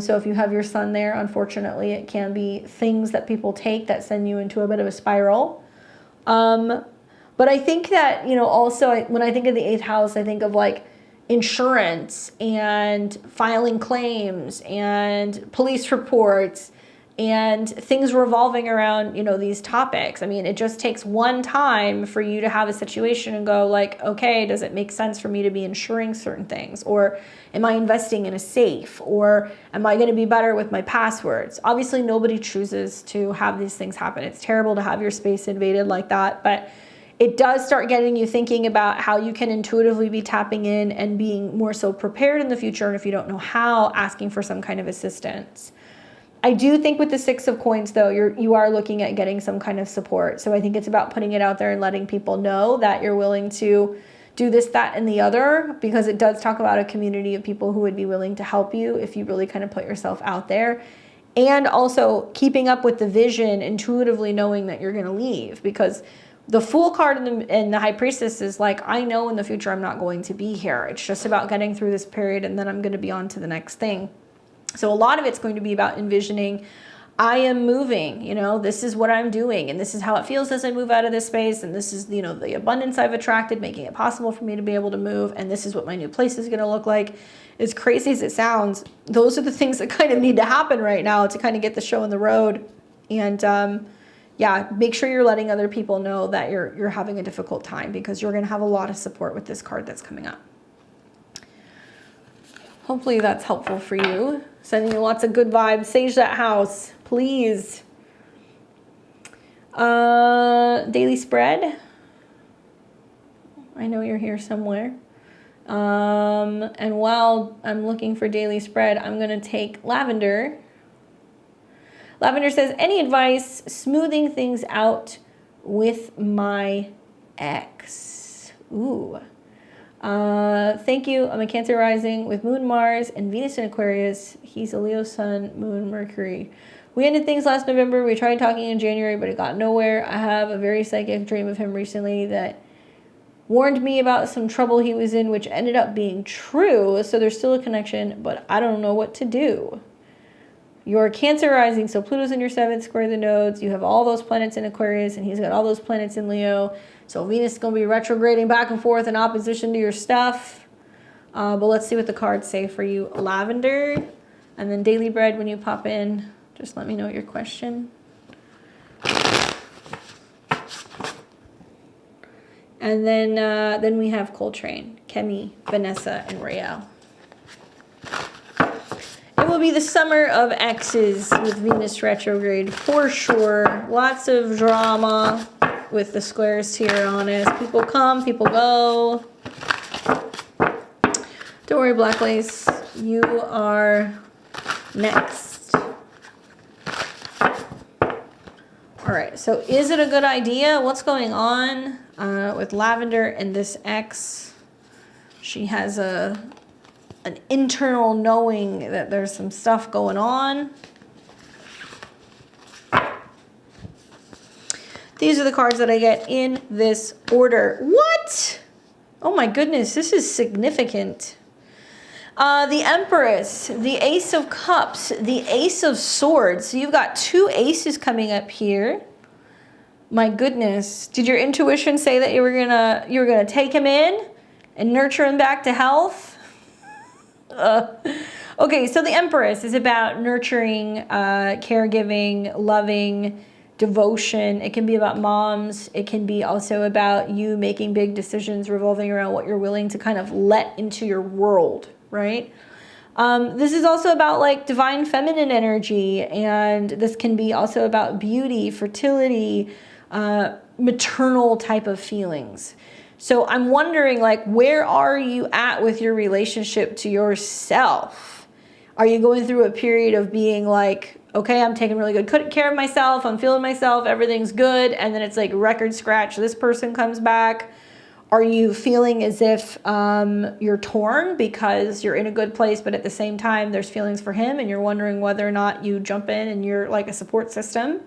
So if you have your sun there, unfortunately, it can be things that people take that send you into a bit of a spiral. But I think that, you know, also when I think of the 8th house, I think of like insurance and filing claims and police reports and things revolving around, you know, these topics. I mean, it just takes one time for you to have a situation and go like, okay, does it make sense for me to be insuring certain things? Or am I investing in a safe? Or am I going to be better with my passwords? Obviously, nobody chooses to have these things happen. It's terrible to have your space invaded like that, but it does start getting you thinking about how you can intuitively be tapping in and being more so prepared in the future. And if you don't know how, asking for some kind of assistance. I do think with the 6 of coins, though, you are looking at getting some kind of support. So I think it's about putting it out there and letting people know that you're willing to do this, that, and the other, because it does talk about a community of people who would be willing to help you if you really kind of put yourself out there. And also keeping up with the vision, intuitively knowing that you're going to leave, because the Fool card in the High Priestess is like, I know in the future I'm not going to be here. It's just about getting through this period and then I'm going to be on to the next thing. So a lot of it's going to be about envisioning, I am moving, you know, this is what I'm doing, and this is how it feels as I move out of this space, and this is, you know, the abundance I've attracted, making it possible for me to be able to move, and this is what my new place is going to look like. As crazy as it sounds, those are the things that kind of need to happen right now to kind of get the show on the road. And yeah, make sure you're letting other people know that you're having a difficult time, because you're going to have a lot of support with this card that's coming up. Hopefully that's helpful for you. Sending you lots of good vibes. Sage that house, please. Daily spread. I know you're here somewhere. And while I'm looking for daily spread, I'm going to take Lavender. Lavender says, any advice smoothing things out with my ex? Ooh. Thank you. I'm a Cancer rising with Moon, Mars, and Venus in Aquarius. He's a Leo Sun, Moon, Mercury. We ended things last November. We tried talking in January, but it got nowhere. I have a very psychic dream of him recently that warned me about some trouble he was in, which ended up being true. So there's still a connection, but I don't know what to do. You're Cancer rising, so Pluto's in your 7th, square the nodes. You have all those planets in Aquarius, and he's got all those planets in Leo. So Venus is going to be retrograding back and forth in opposition to your stuff. But let's see what the cards say for you. Lavender, and then Daily Bread when you pop in. Just let me know your question. And then we have Coltrane, Kemi, Vanessa, and Rael. It will be the summer of exes with Venus retrograde for sure. Lots of drama with the squares here on us. People come, people go. Don't worry, Black Lace. You are next. All right, so is it a good idea? What's going on with Lavender and this ex? She has an internal knowing that there's some stuff going on. These are the cards that I get in this order. What? Oh my goodness, this is significant. The Empress, the Ace of Cups, the Ace of Swords. So you've got 2 aces coming up here. My goodness. Did your intuition say that you were gonna take him in and nurture him back to health? Okay, so the Empress is about nurturing, caregiving, loving, devotion. It can be about moms. It can be also about you making big decisions revolving around what you're willing to kind of let into your world, right? This is also about like divine feminine energy, and this can be also about beauty, fertility, maternal type of feelings. So I'm wondering, like, where are you at with your relationship to yourself? Are you going through a period of being like, okay, I'm taking really good care of myself, I'm feeling myself, everything's good, and then it's like record scratch, this person comes back? Are you feeling as if you're torn because you're in a good place, but at the same time there's feelings for him and you're wondering whether or not you jump in and you're like a support system?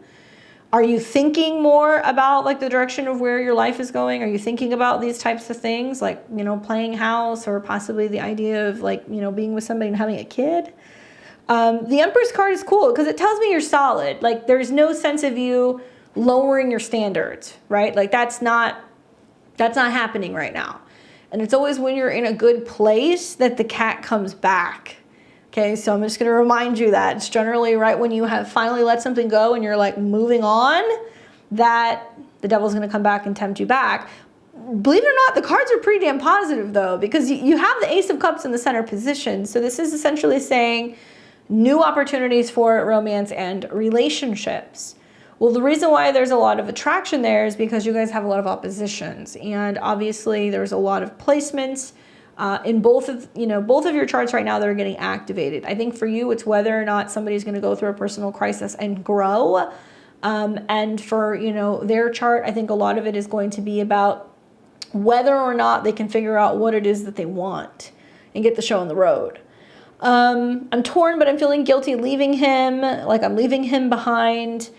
Are you thinking more about like the direction of where your life is going? Are you thinking about these types of things, like, you know, playing house, or possibly the idea of like, you know, being with somebody and having a kid? The Empress card is cool because it tells me you're solid. Like, there's no sense of you lowering your standards, right? Like that's not happening right now. And it's always when you're in a good place that the cat comes back. Okay, so I'm just going to remind you that it's generally right when you have finally let something go and you're like moving on, that the devil's going to come back and tempt you back. Believe it or not, the cards are pretty damn positive though, because you have the Ace of Cups in the center position. So this is essentially saying new opportunities for romance and relationships. Well, the reason why there's a lot of attraction there is because you guys have a lot of oppositions, and obviously there's a lot of placements in both of your charts right now that are getting activated. I think for you, it's whether or not somebody's going to go through a personal crisis and grow. And for, you know, their chart, I think a lot of it is going to be about whether or not they can figure out what it is that they want and get the show on the road. I'm torn, but I'm feeling guilty leaving him, like I'm leaving him behind.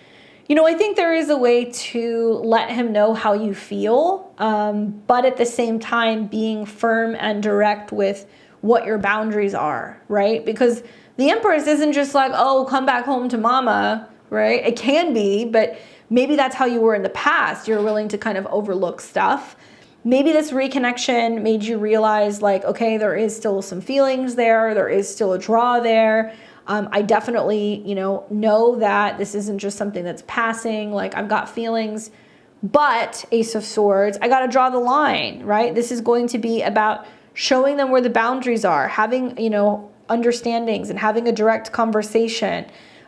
You know, I think there is a way to let him know how you feel, but at the same time being firm and direct with what your boundaries are, right? Because the Empress isn't just like, oh, come back home to mama, right? It can be, but maybe that's how you were in the past. You're willing to kind of overlook stuff. Maybe this reconnection made you realize like, okay, there is still some feelings there. There is still a draw there. I definitely, you know that this isn't just something that's passing. Like, I've got feelings, but Ace of Swords, I got to draw the line, right? This is going to be about showing them where the boundaries are, having, you know, understandings and having a direct conversation.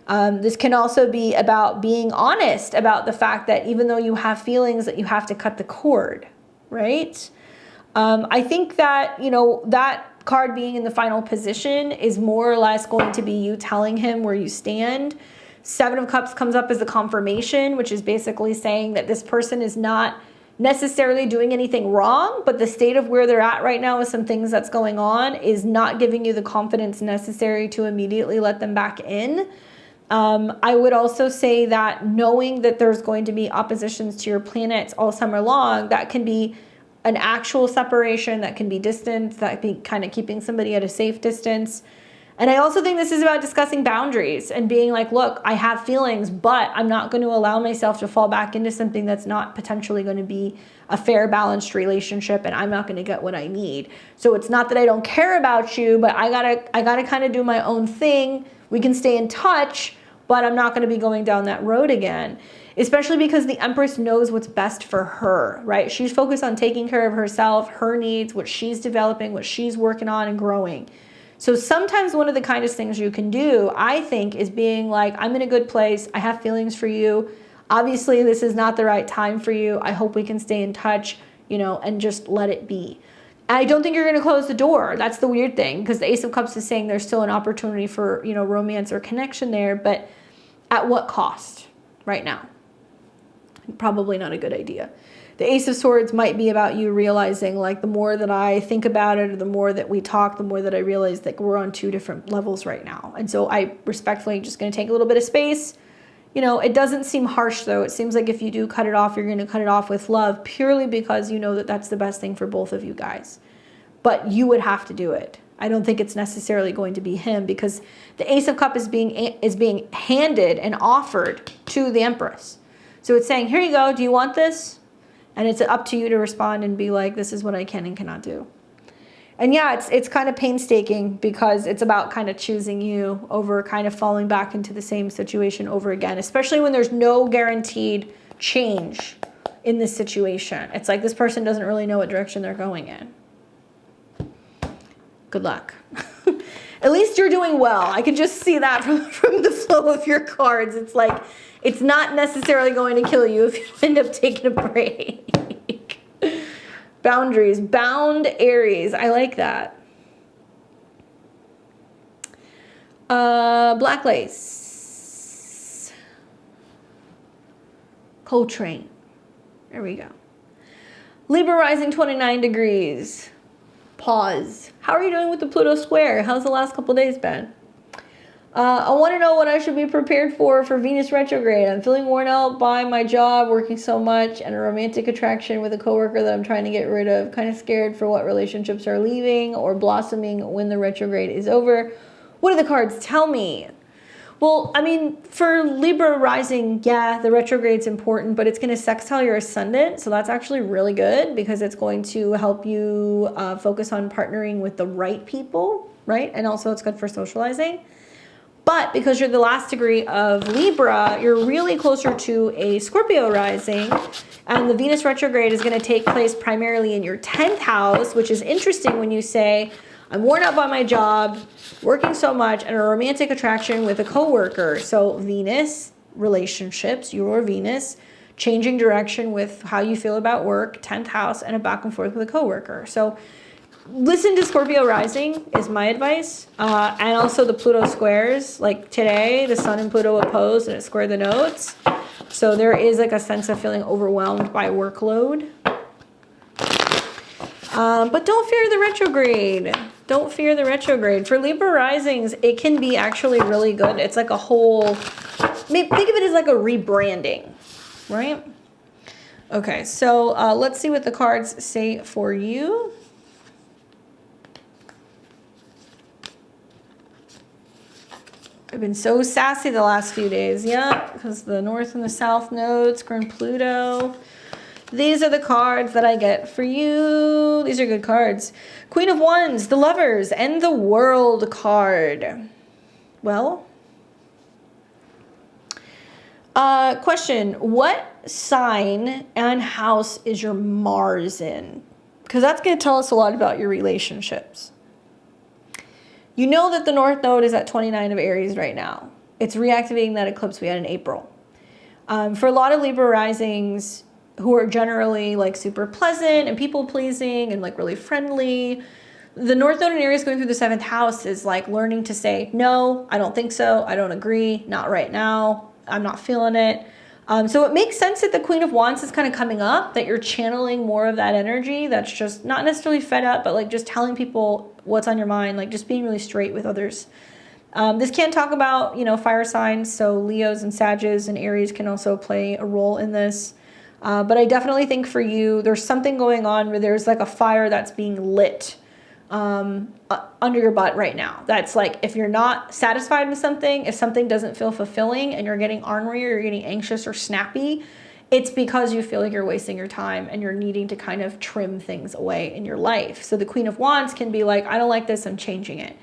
This can also be about being honest about the fact that even though you have feelings, that you have to cut the cord, right? I think that, you know, that card being in the final position is more or less going to be you telling him where you stand. 7 of Cups comes up as a confirmation, which is basically saying that this person is not necessarily doing anything wrong, but the state of where they're at right now with some things that's going on is not giving you the confidence necessary to immediately let them back in. I would also say that knowing that there's going to be oppositions to your planets all summer long, that can be an actual separation, that can be distance, that can be kind of keeping somebody at a safe distance. And I also think this is about discussing boundaries and being like, look, I have feelings, but I'm not going to allow myself to fall back into something that's not potentially going to be a fair, balanced relationship, and I'm not going to get what I need. So it's not that I don't care about you, but I gotta kind of do my own thing. We can stay in touch, but I'm not going to be going down that road again. Especially because the Empress knows what's best for her, right? She's focused on taking care of herself, her needs, what she's developing, what she's working on and growing. So sometimes one of the kindest things you can do, I think, is being like, I'm in a good place. I have feelings for you. Obviously, this is not the right time for you. I hope we can stay in touch, you know, and just let it be. And I don't think you're going to close the door. That's the weird thing, because the Ace of Cups is saying there's still an opportunity for, you know, romance or connection there, but at what cost right now? Probably not a good idea. The Ace of Swords might be about you realizing, like, the more that I think about it, or the more that we talk, the more that I realize that we're on 2 different levels right now. And so I respectfully just going to take a little bit of space, You know, it doesn't seem harsh though. It seems like if you do cut it off, you're going to cut it off with love, purely because you know that that's the best thing for both of you guys. But you would have to do it. I don't think it's necessarily going to be him, because the Ace of Cups is being handed and offered to the Empress. So it's saying, here you go. Do you want this? And it's up to you to respond and be like, this is what I can and cannot do. And yeah, it's kind of painstaking, because it's about kind of choosing you over kind of falling back into the same situation over again, especially when there's no guaranteed change in this situation. It's like this person doesn't really know what direction they're going in. Good luck. At least you're doing well. I can just see that from the flow of your cards. It's like, it's not necessarily going to kill you if you end up taking a break. Boundaries, bound Aries. I like that. Black lace. Coltrane. There we go. Libra rising 29 degrees. Pause. How are you doing with the Pluto square? How's the last couple days been? I want to know what I should be prepared for Venus retrograde. I'm feeling worn out by my job, working so much, and a romantic attraction with a coworker that I'm trying to get rid of. Kind of scared for what relationships are leaving or blossoming when the retrograde is over. What do the cards tell me? Well, I mean, for Libra rising, yeah, the retrograde's important, but it's going to sextile your ascendant. So that's actually really good, because it's going to help you focus on partnering with the right people, right? And also it's good for socializing. But because you're the last degree of Libra, you're really closer to a Scorpio rising. And the Venus retrograde is going to take place primarily in your 10th house, which is interesting when you say, I'm worn out by my job, working so much, and a romantic attraction with a coworker. So Venus, relationships, your Venus, changing direction with how you feel about work, 10th house, and a back and forth with a coworker. So listen to Scorpio rising is my advice. And also the Pluto squares. Like today, the Sun and Pluto opposed and it squared the nodes. So there is like a sense of feeling overwhelmed by workload. But don't fear the retrograde. Don't fear the retrograde. For Libra risings, it can be actually really good. It's like a whole, think of it as like a rebranding, right? Okay, so let's see what the cards say for you. I've been so sassy the last few days, yeah, because the North and the South nodes, square and Pluto. These are the cards that I get for you. These are good cards. Queen of Wands, the Lovers, and the World card. Well, question, what sign and house is your Mars in? Because that's going to tell us a lot about your relationships. You know that the North Node is at 29 of Aries right now. It's reactivating that eclipse we had in April. For a lot of Libra risings, who are generally like super pleasant and people pleasing and like really friendly, the North Node in Aries going through the 7th house is like learning to say, no, I don't think so. I don't agree. Not right now. I'm not feeling it. So it makes sense that the Queen of Wands is kind of coming up, that you're channeling more of that energy. That's just not necessarily fed up, but like just telling people what's on your mind, like just being really straight with others. This can talk about, you know, fire signs. So Leos and Sagittarius and Aries can also play a role in this. But I definitely think for you, there's something going on where there's like a fire that's being lit under your butt right now. That's like, if you're not satisfied with something, if something doesn't feel fulfilling and you're getting ornery or you're getting anxious or snappy, it's because you feel like you're wasting your time and you're needing to kind of trim things away in your life. So the Queen of Wands can be like, I don't like this, I'm changing it.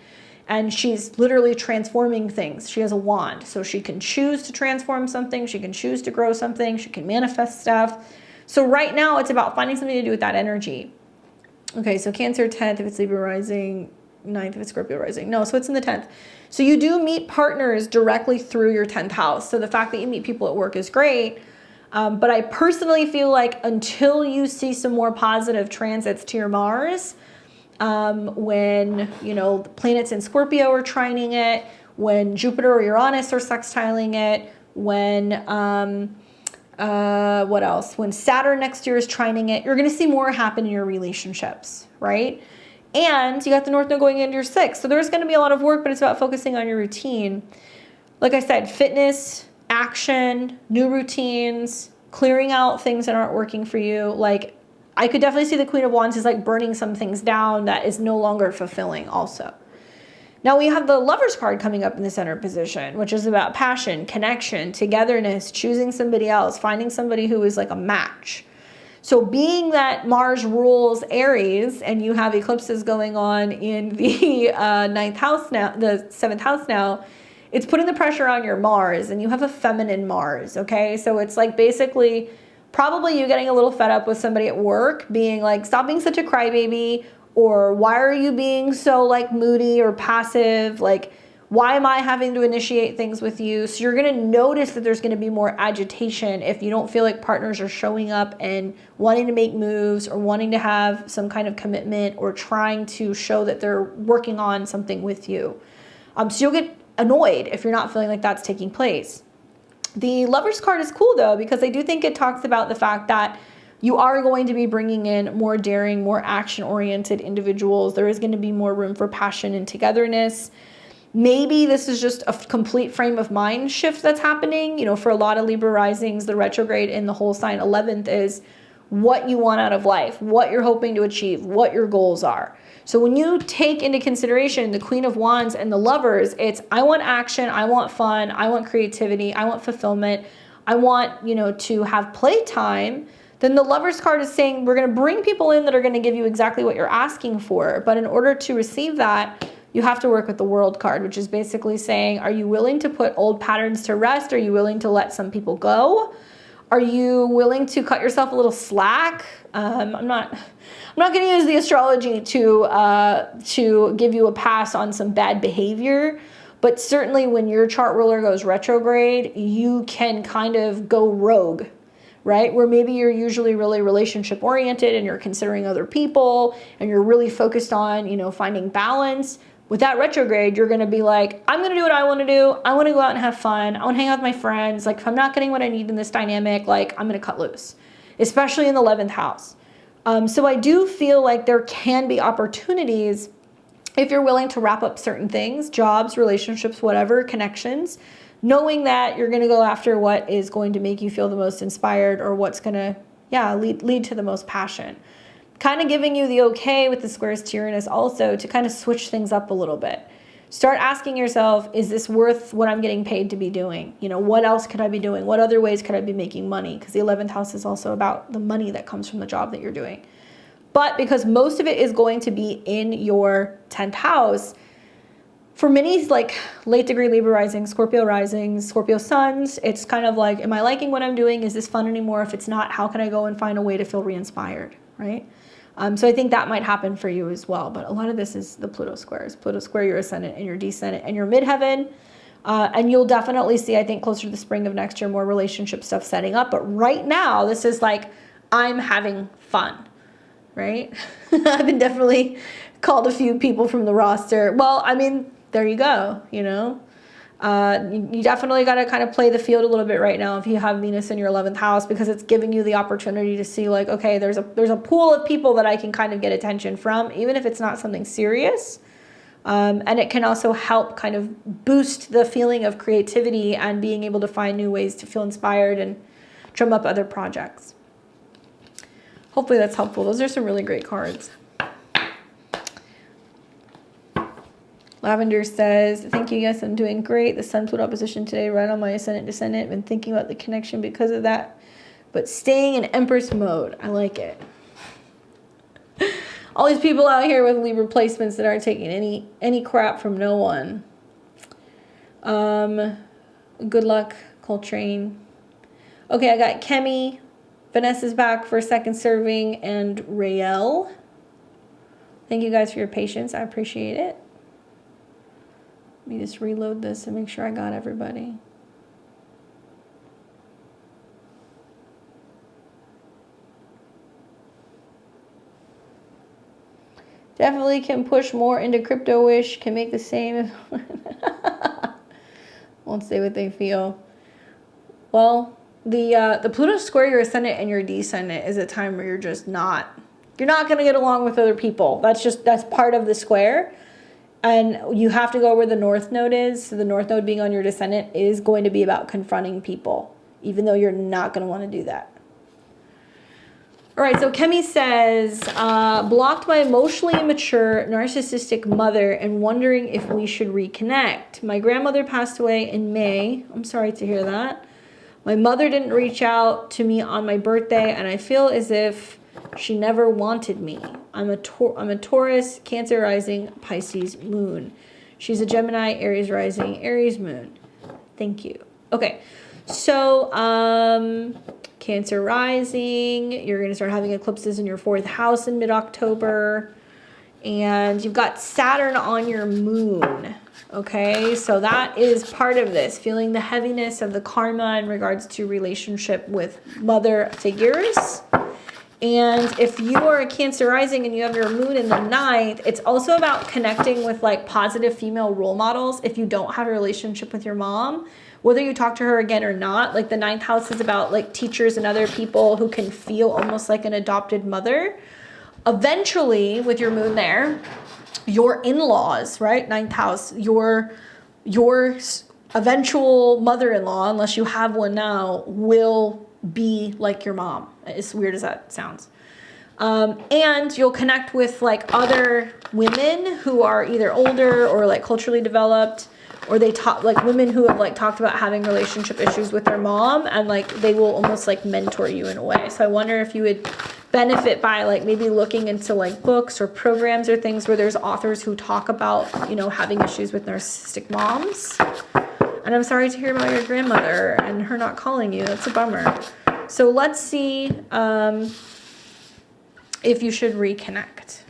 And she's literally transforming things. She has a wand, so she can choose to transform something. She can choose to grow something. She can manifest stuff. So right now it's about finding something to do with that energy. Okay, so Cancer 10th if it's Libra rising, 9th if it's Scorpio rising. No, so it's in the 10th. So you do meet partners directly through your 10th house. So the fact that you meet people at work is great. But I personally feel like until you see some more positive transits to your Mars, when, you know, the planets in Scorpio are trining it, when Jupiter or Uranus are sextiling it, when, what else? When Saturn next year is trining it, you're going to see more happen in your relationships, right? And you got the North Node going into your 6th. So there's going to be a lot of work, but it's about focusing on your routine. Like I said, fitness, action, new routines, clearing out things that aren't working for you. Like, I could definitely see the Queen of Wands is like burning some things down that is no longer fulfilling also. Now we have the Lovers card coming up in the center position, which is about passion, connection, togetherness, choosing somebody else, finding somebody who is like a match. So being that Mars rules Aries and you have eclipses going on in the ninth house now, the 7th house now, it's putting the pressure on your Mars, and you have a feminine Mars, okay? So it's like basically probably you getting a little fed up with somebody at work being like, stop being such a crybaby, or why are you being so like moody or passive? Like, why am I having to initiate things with you? So you're going to notice that there's going to be more agitation if you don't feel like partners are showing up and wanting to make moves or wanting to have some kind of commitment or trying to show that they're working on something with you. So you'll get annoyed if you're not feeling like that's taking place. The Lovers card is cool though, because I do think it talks about the fact that you are going to be bringing in more daring, more action-oriented individuals. There is going to be more room for passion and togetherness. Maybe this is just a complete frame of mind shift that's happening. You know, for a lot of Libra risings, the retrograde in the whole sign 11th is what you want out of life, what you're hoping to achieve, what your goals are. So when you take into consideration the Queen of Wands and the Lovers, it's I want action, I want fun, I want creativity, I want fulfillment, I want, you know, to have playtime. Then the Lovers card is saying we're going to bring people in that are going to give you exactly what you're asking for. But in order to receive that, you have to work with the World card, which is basically saying, are you willing to put old patterns to rest? Are you willing to let some people go? Are you willing to cut yourself a little slack? I'm not going to use the astrology to give you a pass on some bad behavior. But certainly when your chart ruler goes retrograde, you can kind of go rogue, right? Where maybe you're usually really relationship oriented and you're considering other people and you're really focused on, you know, finding balance. With that retrograde, you're going to be like, I'm going to do what I want to do. I want to go out and have fun. I want to hang out with my friends. Like, if I'm not getting what I need in this dynamic, like, I'm going to cut loose, especially in the 11th house. So I do feel like there can be opportunities if you're willing to wrap up certain things, jobs, relationships, whatever, connections, knowing that you're going to go after what is going to make you feel the most inspired or what's going to, lead to the most passion. Kind of giving you the okay with the squares to Uranus also to kind of switch things up a little bit. Start asking yourself, is this worth what I'm getting paid to be doing? You know, what else could I be doing? What other ways could I be making money? Because the 11th house is also about the money that comes from the job that you're doing. But because most of it is going to be in your 10th house, for many like late degree Libra rising, Scorpio risings, Scorpio suns, it's kind of like, am I liking what I'm doing? Is this fun anymore? If it's not, how can I go and find a way to feel re-inspired, right? So I think that might happen for you as well. But a lot of this is the Pluto squares. Pluto square your ascendant and your descendant and your midheaven. And you'll definitely see, I think, closer to the spring of next year, more relationship stuff setting up. But right now, this is like, I'm having fun, right? I've been definitely called a few people from the roster. Well, I mean, there you go, you know. You definitely got to kind of play the field a little bit right now if you have Venus in your 11th house, because it's giving you the opportunity to see like, okay, there's a pool of people that I can kind of get attention from, even if it's not something serious. And it can also help kind of boost the feeling of creativity and being able to find new ways to feel inspired and drum up other projects. Hopefully that's helpful. Those are some really great cards. Lavender says, thank you, yes, I'm doing great. The Sun-Pluto opposition today, right on my ascendant descendant. Been thinking about the connection because of that, but staying in Empress mode. I like it. All these people out here with Libra placements that aren't taking any crap from no one. Good luck, Coltrane. Okay, I got Kemi. Vanessa's back for a second serving, and Rael. Thank you guys for your patience. I appreciate it. Let me just reload this and make sure I got everybody. Definitely can push more into crypto-ish, can make the same. Won't say what they feel. Well, the Pluto square your ascendant and your descendant is a time where you're not going to get along with other people. That's part of the square. And you have to go where the North Node is. So the North Node being on your descendant is going to be about confronting people, even though you're not going to want to do that. All right, so Kemi says, blocked my emotionally immature, narcissistic mother and wondering if we should reconnect. My grandmother passed away in May. I'm sorry to hear that. My mother didn't reach out to me on my birthday, and I feel as if she never wanted me. I'm a Taurus, Cancer rising, Pisces moon. She's a Gemini, Aries rising, Aries moon. Thank you. Okay, so Cancer rising, you're going to start having eclipses in your 4th house in mid-October. And you've got Saturn on your moon. Okay, so that is part of this, feeling the heaviness of the karma in regards to relationship with mother figures. And if you are a Cancer rising and you have your moon in the 9th, it's also about connecting with like positive female role models. If you don't have a relationship with your mom, whether you talk to her again or not, like the 9th house is about like teachers and other people who can feel almost like an adopted mother. Eventually, with your moon there, your in-laws, right? 9th house, your eventual mother-in-law, unless you have one now, will be like your mom. As weird as that sounds. And you'll connect with like other women who are either older or like culturally developed, or they talk like women who have like talked about having relationship issues with their mom, and like they will almost like mentor you in a way. So I wonder if you would benefit by like maybe looking into like books or programs or things where there's authors who talk about, you know, having issues with narcissistic moms. And I'm sorry to hear about your grandmother and her not calling you. That's a bummer. So let's see if you should reconnect.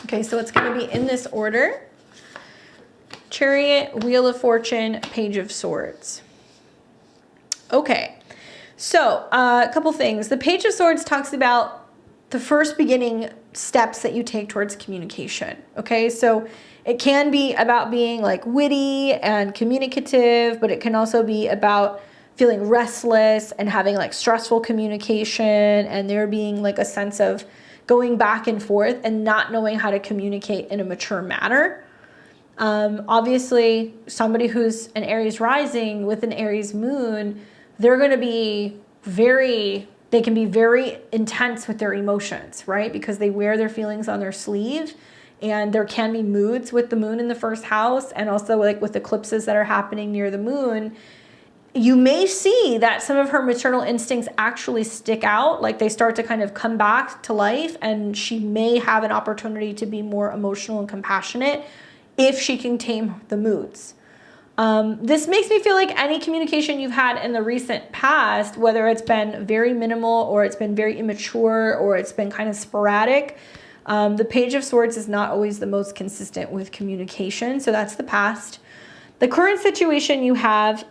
Okay, so it's going to be in this order. Chariot, Wheel of Fortune, Page of Swords. Okay, so a couple things. The Page of Swords talks about the first beginning steps that you take towards communication. Okay, so it can be about being like witty and communicative, but it can also be about feeling restless and having like stressful communication, and there being like a sense of going back and forth and not knowing how to communicate in a mature manner. Obviously, somebody who's an Aries rising with an Aries moon, they're going to be they can be very intense with their emotions, right? Because they wear their feelings on their sleeve, and there can be moods with the moon in the 1st house, and also like with eclipses that are happening near the moon. You may see that some of her maternal instincts actually stick out, like they start to kind of come back to life, and she may have an opportunity to be more emotional and compassionate if she can tame the moods. This makes me feel like any communication you've had in the recent past, whether it's been very minimal or it's been very immature or it's been kind of sporadic, the Page of Swords is not always the most consistent with communication. So that's the past. The current situation you have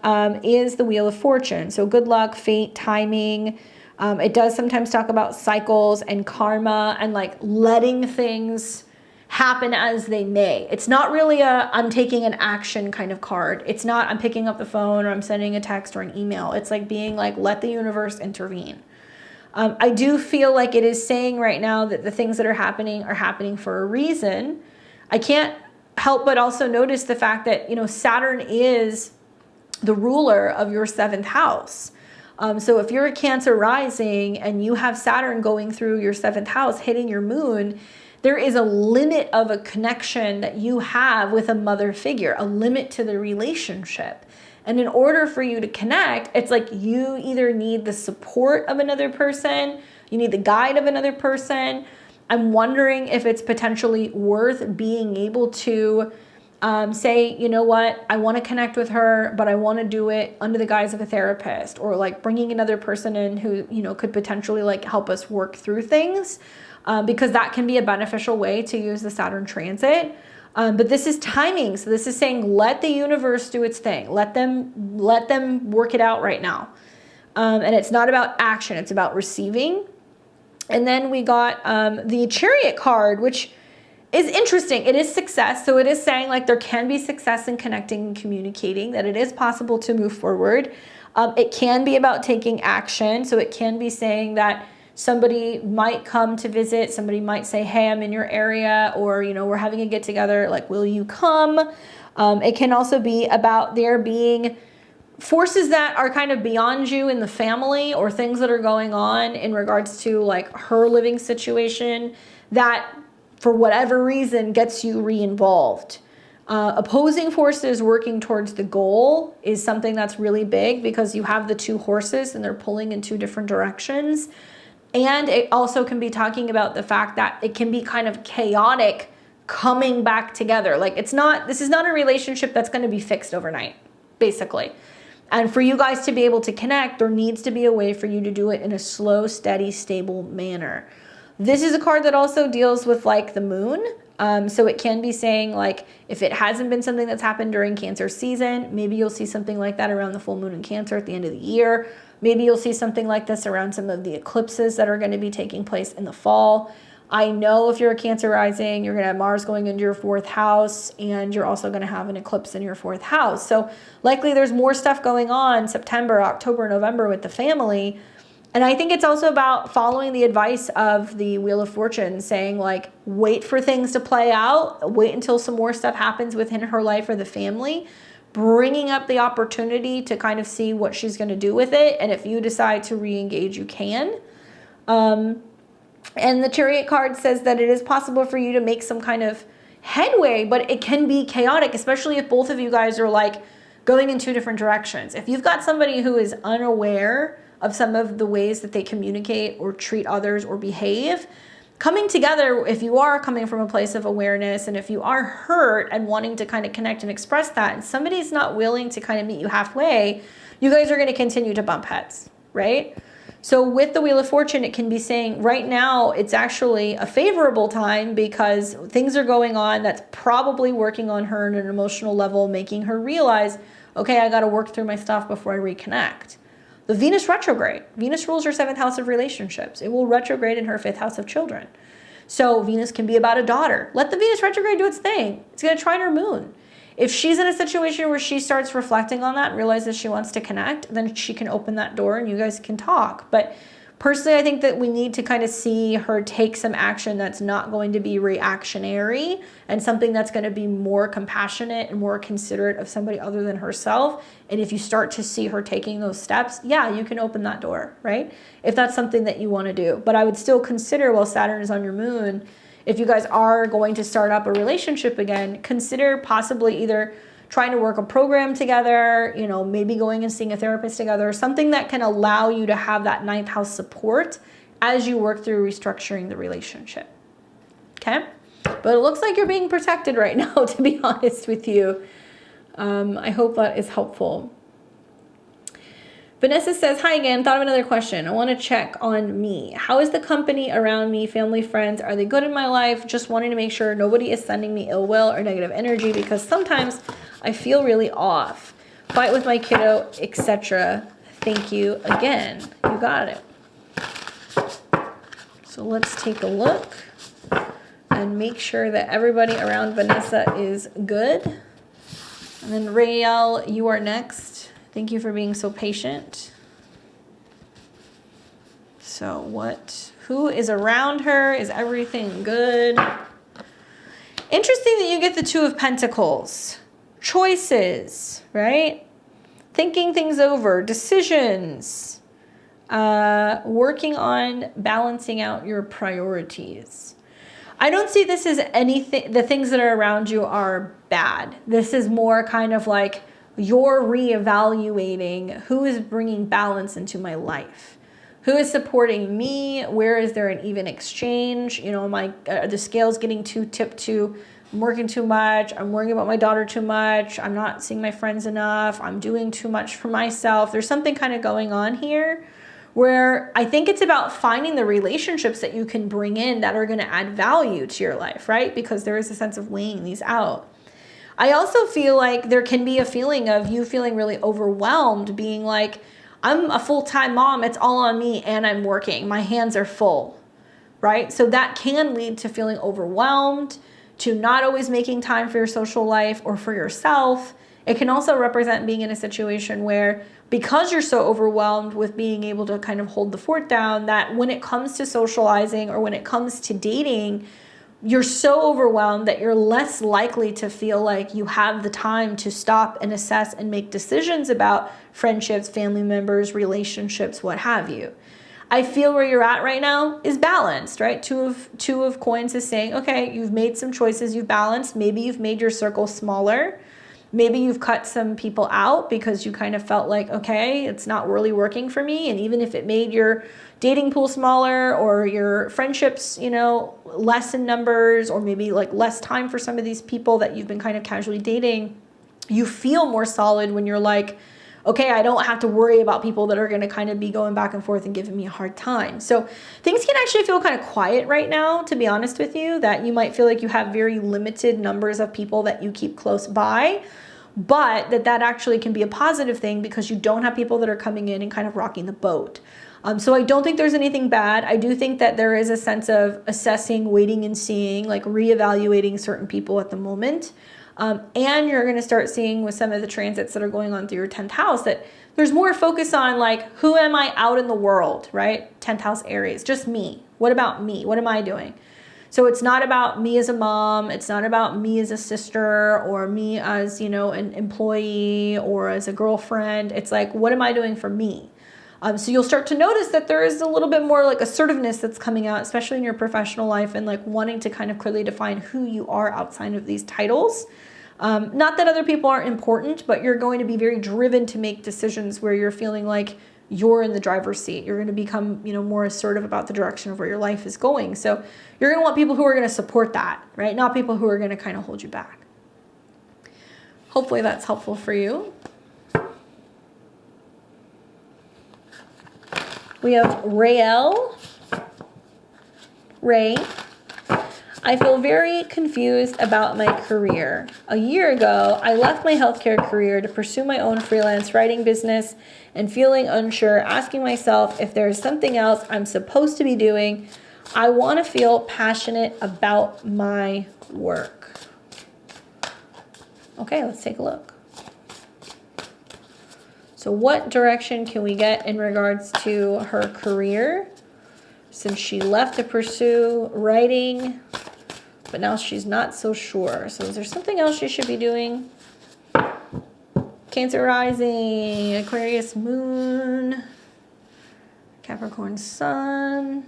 is the Wheel of Fortune. So good luck, fate, timing. It does sometimes talk about cycles and karma and like letting things happen as they may. It's not really a I'm taking an action kind of card. It's not I'm picking up the phone or I'm sending a text or an email. It's like being like, let the universe intervene. I do feel like it is saying right now that the things that are happening for a reason. I can't help but also notice the fact that, you know, Saturn is the ruler of your 7th house. So if you're a Cancer rising and you have Saturn going through your 7th house, hitting your moon, there is a limit of a connection that you have with a mother figure, a limit to the relationship. And in order for you to connect, it's like you either need the support of another person, you need the guide of another person. I'm wondering if it's potentially worth being able to say, you know what, I want to connect with her, but I want to do it under the guise of a therapist, or like bringing another person in who, you know, could potentially like help us work through things, because that can be a beneficial way to use the Saturn transit. But this is timing. So this is saying, let the universe do its thing. Let them work it out right now. And it's not about action. It's about receiving. And then we got the Chariot card, which is interesting. It is success. So it is saying like there can be success in connecting and communicating, that it is possible to move forward. It can be about taking action. So it can be saying that somebody might come to visit. Somebody might say, hey, I'm in your area, or, you know, we're having a get together. Like, will you come? It can also be about there being forces that are kind of beyond you in the family, or things that are going on in regards to like her living situation that for whatever reason gets you re-involved. Opposing forces working towards the goal is something that's really big, because you have the two horses and they're pulling in two different directions. And it also can be talking about the fact that it can be kind of chaotic coming back together. Like, this is not a relationship that's going to be fixed overnight, basically. And for you guys to be able to connect, there needs to be a way for you to do it in a slow, steady, stable manner. This is a card that also deals with like the moon. So it can be saying like, if it hasn't been something that's happened during Cancer season, maybe you'll see something like that around the full moon in Cancer at the end of the year. Maybe you'll see something like this around some of the eclipses that are going to be taking place in the fall. I know if you're a Cancer rising, you're going to have Mars going into your 4th house, and you're also going to have an eclipse in your 4th house. So likely there's more stuff going on September, October, November with the family. And I think it's also about following the advice of the Wheel of Fortune, saying like, wait for things to play out, wait until some more stuff happens within her life or the family, bringing up the opportunity to kind of see what she's going to do with it. And if you decide to re-engage, you can. And the Chariot card says that it is possible for you to make some kind of headway, but it can be chaotic, especially if both of you guys are like going in two different directions. If you've got somebody who is unaware of some of the ways that they communicate or treat others or behave, coming together, if you are coming from a place of awareness, and if you are hurt and wanting to kind of connect and express that, and somebody's not willing to kind of meet you halfway, you guys are going to continue to bump heads, right? So with the Wheel of Fortune, it can be saying right now it's actually a favorable time, because things are going on that's probably working on her on an emotional level, making her realize, okay, I got to work through my stuff before I reconnect. The Venus retrograde. Venus rules her 7th house of relationships. It will retrograde in her 5th house of children. So Venus can be about a daughter. Let the Venus retrograde do its thing. It's going to trine her moon. If she's in a situation where she starts reflecting on that and realizes she wants to connect, then she can open that door and you guys can talk. But personally, I think that we need to kind of see her take some action that's not going to be reactionary, and something that's going to be more compassionate and more considerate of somebody other than herself. And if you start to see her taking those steps, yeah, you can open that door, right? If that's something that you want to do. But I would still consider, while Saturn is on your moon, if you guys are going to start up a relationship again, consider possibly either trying to work a program together, you know, maybe going and seeing a therapist together, something that can allow you to have that 9th house support as you work through restructuring the relationship. Okay? But it looks like you're being protected right now, to be honest with you. I hope that is helpful. Vanessa says, hi again, thought of another question. I want to check on me. How is the company around me, family, friends? Are they good in my life? Just wanting to make sure nobody is sending me ill will or negative energy, because sometimes I feel really off. Fight with my kiddo, etc. Thank you again. You got it. So let's take a look and make sure that everybody around Vanessa is good. And then Rael, you are next. Thank you for being so patient. So who is around her? Is everything good? Interesting that you get the 2 of Pentacles. Choices, right? Thinking things over, decisions, working on balancing out your priorities. I don't see this as anything, the things that are around you are bad. This is more kind of like, you're reevaluating who is bringing balance into my life, who is supporting me, where is there an even exchange, you know, are the scales getting too tipped to, I'm working too much, I'm worrying about my daughter too much, I'm not seeing my friends enough, I'm doing too much for myself. There's something kind of going on here where I think it's about finding the relationships that you can bring in that are going to add value to your life, right? Because there is a sense of weighing these out. I also feel like there can be a feeling of you feeling really overwhelmed, being like, I'm a full-time mom, it's all on me, and I'm working, my hands are full, right? So that can lead to feeling overwhelmed, to not always making time for your social life or for yourself. It can also represent being in a situation where because you're so overwhelmed with being able to kind of hold the fort down, that when it comes to socializing or when it comes to dating, you're so overwhelmed that you're less likely to feel like you have the time to stop and assess and make decisions about friendships, family members, relationships, what have you. I feel where you're at right now is balanced, right? Two of coins is saying, okay, you've made some choices, you've balanced. Maybe you've made your circle smaller. Maybe you've cut some people out because you kind of felt like, okay, it's not really working for me. And even if it made your dating pool smaller or your friendships, you know, less in numbers, or maybe like less time for some of these people that you've been kind of casually dating, you feel more solid when you're like, okay, I don't have to worry about people that are going to kind of be going back and forth and giving me a hard time. So things can actually feel kind of quiet right now, to be honest with you, that you might feel like you have very limited numbers of people that you keep close by, but that actually can be a positive thing because you don't have people that are coming in and kind of rocking the boat. So I don't think there's anything bad. I do think that there is a sense of assessing, waiting and seeing, like reevaluating certain people at the moment. And you're going to start seeing with some of the transits that are going on through your 10th house that there's more focus on like, who am I out in the world, right? 10th house Aries, just me. What about me? What am I doing? So it's not about me as a mom. It's not about me as a sister or me as, you know, an employee or as a girlfriend. It's like, what am I doing for me? So you'll start to notice that there is a little bit more like assertiveness that's coming out, especially in your professional life, and like wanting to kind of clearly define who you are outside of these titles. Not that other people aren't important, but you're going to be very driven to make decisions where you're feeling like you're in the driver's seat. You're going to become, you know, more assertive about the direction of where your life is going. So you're going to want people who are going to support that, right? Not people who are going to kind of hold you back. Hopefully that's helpful for you. We have Rael. Ray. I feel very confused about my career. A year ago, I left my healthcare career to pursue my own freelance writing business and feeling unsure, asking myself if there is something else I'm supposed to be doing. I want to feel passionate about my work. Okay, let's take a look. So what direction can we get in regards to her career since she left to pursue writing, but now she's not so sure? So is there something else she should be doing? Cancer rising, Aquarius moon, Capricorn sun.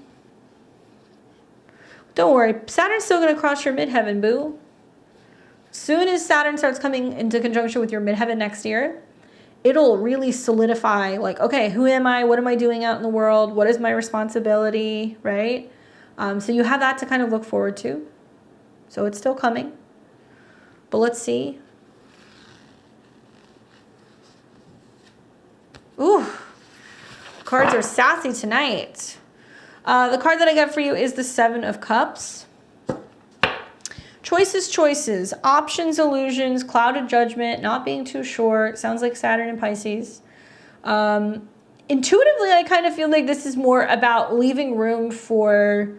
Don't worry, Saturn's still going to cross your midheaven, boo. Soon as Saturn starts coming into conjunction with your midheaven next year, it'll really solidify like, okay, who am I? What am I doing out in the world? What is my responsibility, right? So you have that to kind of look forward to. So it's still coming. But let's see. Ooh, cards are sassy tonight. The card that I got for you is the Seven of Cups. Choices, options, illusions, clouded judgment, not being too sure. Sounds like Saturn and Pisces. Intuitively, I kind of feel like this is more about leaving room for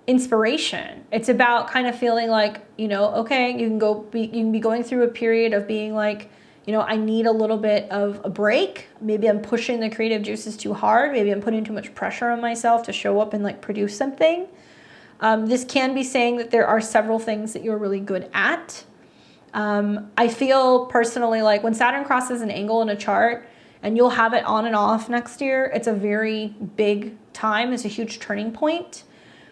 inspiration. It's about kind of feeling like, you know, okay, you can be going through a period of being like, you know, I need a little bit of a break. Maybe I'm pushing the creative juices too hard. Maybe I'm putting too much pressure on myself to show up and like produce something. This can be saying that there are several things that you're really good at. I feel personally like when Saturn crosses an angle in a chart and you'll have it on and off next year, it's a very big time. It's a huge turning point.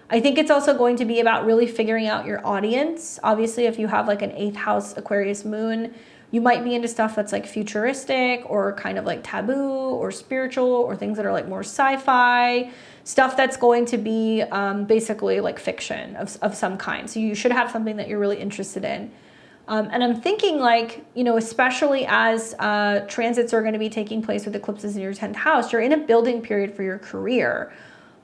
I think it's also going to be about really figuring out your audience. Obviously, if you have like an 8th house Aquarius moon, you might be into stuff that's like futuristic or kind of like taboo or spiritual or things that are like more sci-fi. Stuff that's going to be basically like fiction of some kind. So you should have something that you're really interested in. And I'm thinking like, you know, especially as transits are going to be taking place with eclipses in your 10th house, you're in a building period for your career.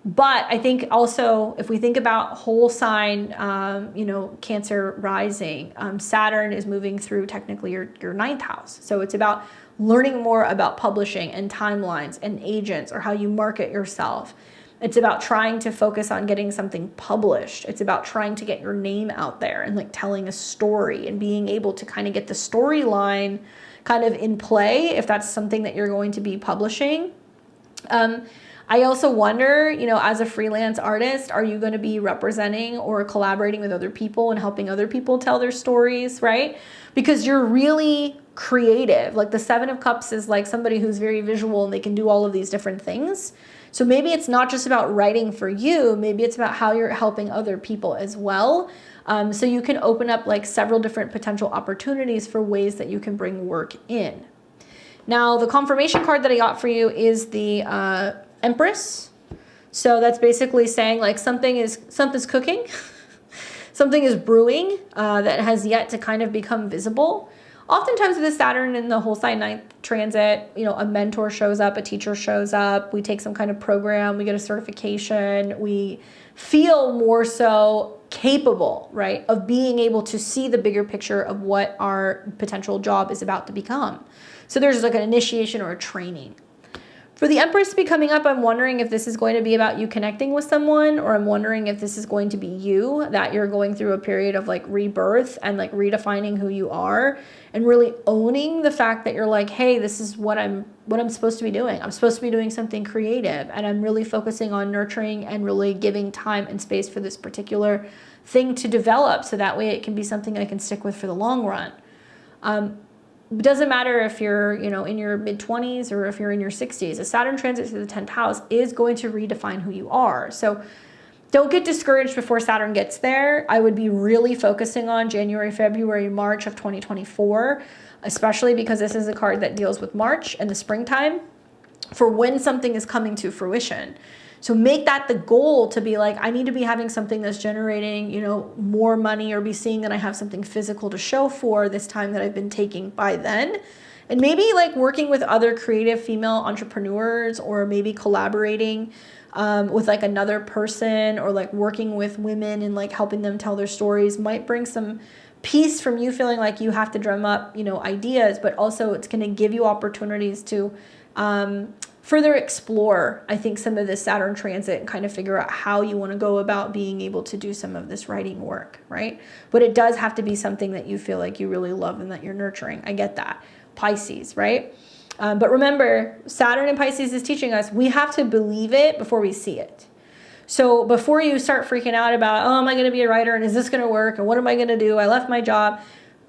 But I think also if we think about whole sign, you know, Cancer rising, Saturn is moving through technically your 9th house. So it's about learning more about publishing and timelines and agents or how you market yourself. It's about trying to focus on getting something published. It's about trying to get your name out there and like telling a story and being able to kind of get the storyline kind of in play if that's something that you're going to be publishing. I also wonder, you know, as a freelance artist, are you going to be representing or collaborating with other people and helping other people tell their stories, right? Because you're really creative. Like the Seven of Cups is like somebody who's very visual and they can do all of these different things. So maybe it's not just about writing for you, maybe it's about how you're helping other people as well. So you can open up like several different potential opportunities for ways that you can bring work in. Now, the confirmation card that I got for you is the Empress. So that's basically saying like something's cooking, something is brewing that has yet to kind of become visible. Oftentimes with the Saturn in the whole sign 9th transit, you know, a mentor shows up, a teacher shows up, we take some kind of program, we get a certification, we feel more so capable, right, of being able to see the bigger picture of what our potential job is about to become. So there's like an initiation or a training. For the Empress to be coming up, I'm wondering if this is going to be about you connecting with someone, or I'm wondering if this is going to be you, that you're going through a period of like rebirth and like redefining who you are and really owning the fact that you're like, hey, this is what I'm supposed to be doing. I'm supposed to be doing something creative, and I'm really focusing on nurturing and really giving time and space for this particular thing to develop, so that way it can be something I can stick with for the long run. It doesn't matter if you're, you know, in your mid-20s or if you're in your 60s. A Saturn transit through the 10th house is going to redefine who you are. So don't get discouraged before Saturn gets there. I would be really focusing on January, February, March of 2024, especially because this is a card that deals with March and the springtime for when something is coming to fruition. So make that the goal, to be like, I need to be having something that's generating, you know, more money, or be seeing that I have something physical to show for this time that I've been taking by then. And maybe like working with other creative female entrepreneurs, or maybe collaborating with like another person, or like working with women and like helping them tell their stories might bring some peace from you feeling like you have to drum up, you know, ideas, but also it's going to give you opportunities to further explore, I think, some of this Saturn transit and kind of figure out how you want to go about being able to do some of this writing work, right? But it does have to be something that you feel like you really love and that you're nurturing. I get that. Pisces, right? But remember, Saturn in Pisces is teaching us we have to believe it before we see it. So before you start freaking out about, oh, am I going to be a writer, and is this going to work, and what am I going to do? I left my job.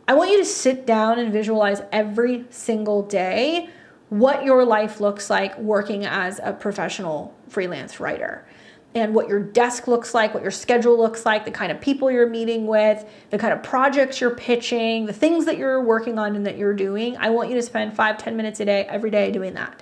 I want you to sit down and visualize every single day what your life looks like working as a professional freelance writer, and what your desk looks like, what your schedule looks like, the kind of people you're meeting with, the kind of projects you're pitching, the things that you're working on and that you're doing. I want you to spend 5-10 minutes a day, every day, doing that.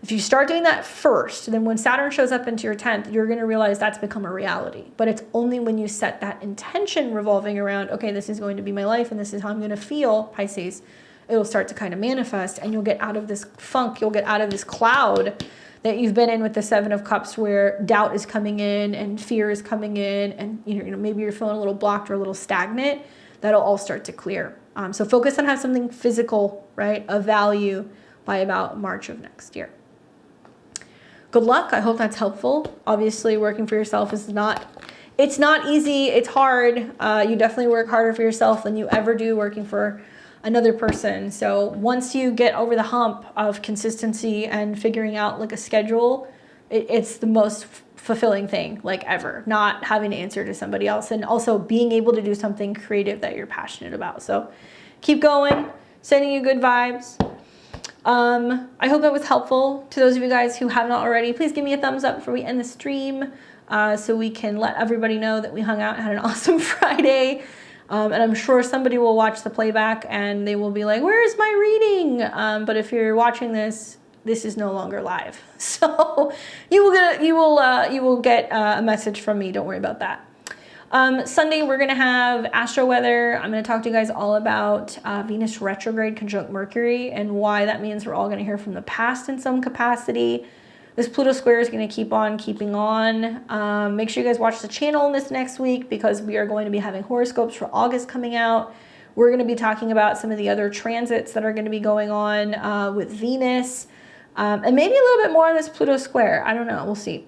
If you start doing that first, then when Saturn shows up into your 10th, you're going to realize that's become a reality. But it's only when you set that intention revolving around, okay, this is going to be my life and this is how I'm going to feel, Pisces, it'll start to kind of manifest, and you'll get out of this funk, you'll get out of this cloud that you've been in with the Seven of Cups, where doubt is coming in and fear is coming in, and you know maybe you're feeling a little blocked or a little stagnant. That'll all start to clear. So focus on having something physical, right, of value by about March of next year. Good luck. I hope that's helpful. Obviously, working for yourself is it's not easy. It's hard. You definitely work harder for yourself than you ever do working for another person. So once you get over the hump of consistency and figuring out like a schedule, it's the most fulfilling thing like ever, not having to answer to somebody else, and also being able to do something creative that you're passionate about. So keep going, sending you good vibes. I hope that was helpful. To those of you guys who have not already, please give me a thumbs up before we end the stream, so we can let everybody know that we hung out and had an awesome Friday. And I'm sure somebody will watch the playback and they will be like, where's my reading? But if you're watching this, this is no longer live. So you will get a message from me. Don't worry about that. Sunday, we're going to have astro weather. I'm going to talk to you guys all about Venus retrograde conjunct Mercury and why that means we're all going to hear from the past in some capacity. This Pluto square is going to keep on keeping on. Make sure you guys watch the channel this next week, because we are going to be having horoscopes for August coming out. We're going to be talking about some of the other transits that are going to be going on with Venus, and maybe a little bit more on this Pluto square. I don't know. We'll see.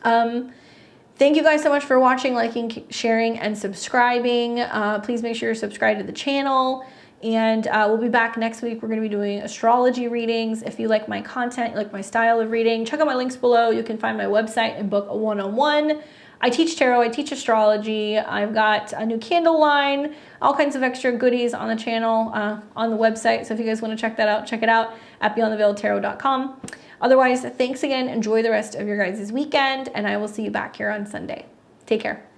Thank you guys so much for watching, liking, sharing, and subscribing. Please make sure you're subscribed to the channel. And we'll be back next week. We're going to be doing astrology readings. If you like my content, you like my style of reading, check out my links below. You can find my website and book a one-on-one. I teach tarot, I teach astrology. I've got a new candle line, all kinds of extra goodies on the channel, on the website. So if you guys want to check that out, check it out at beyondtheveiledtarot.com. Otherwise, thanks again. Enjoy the rest of your guys' weekend, and I will see you back here on Sunday. Take care.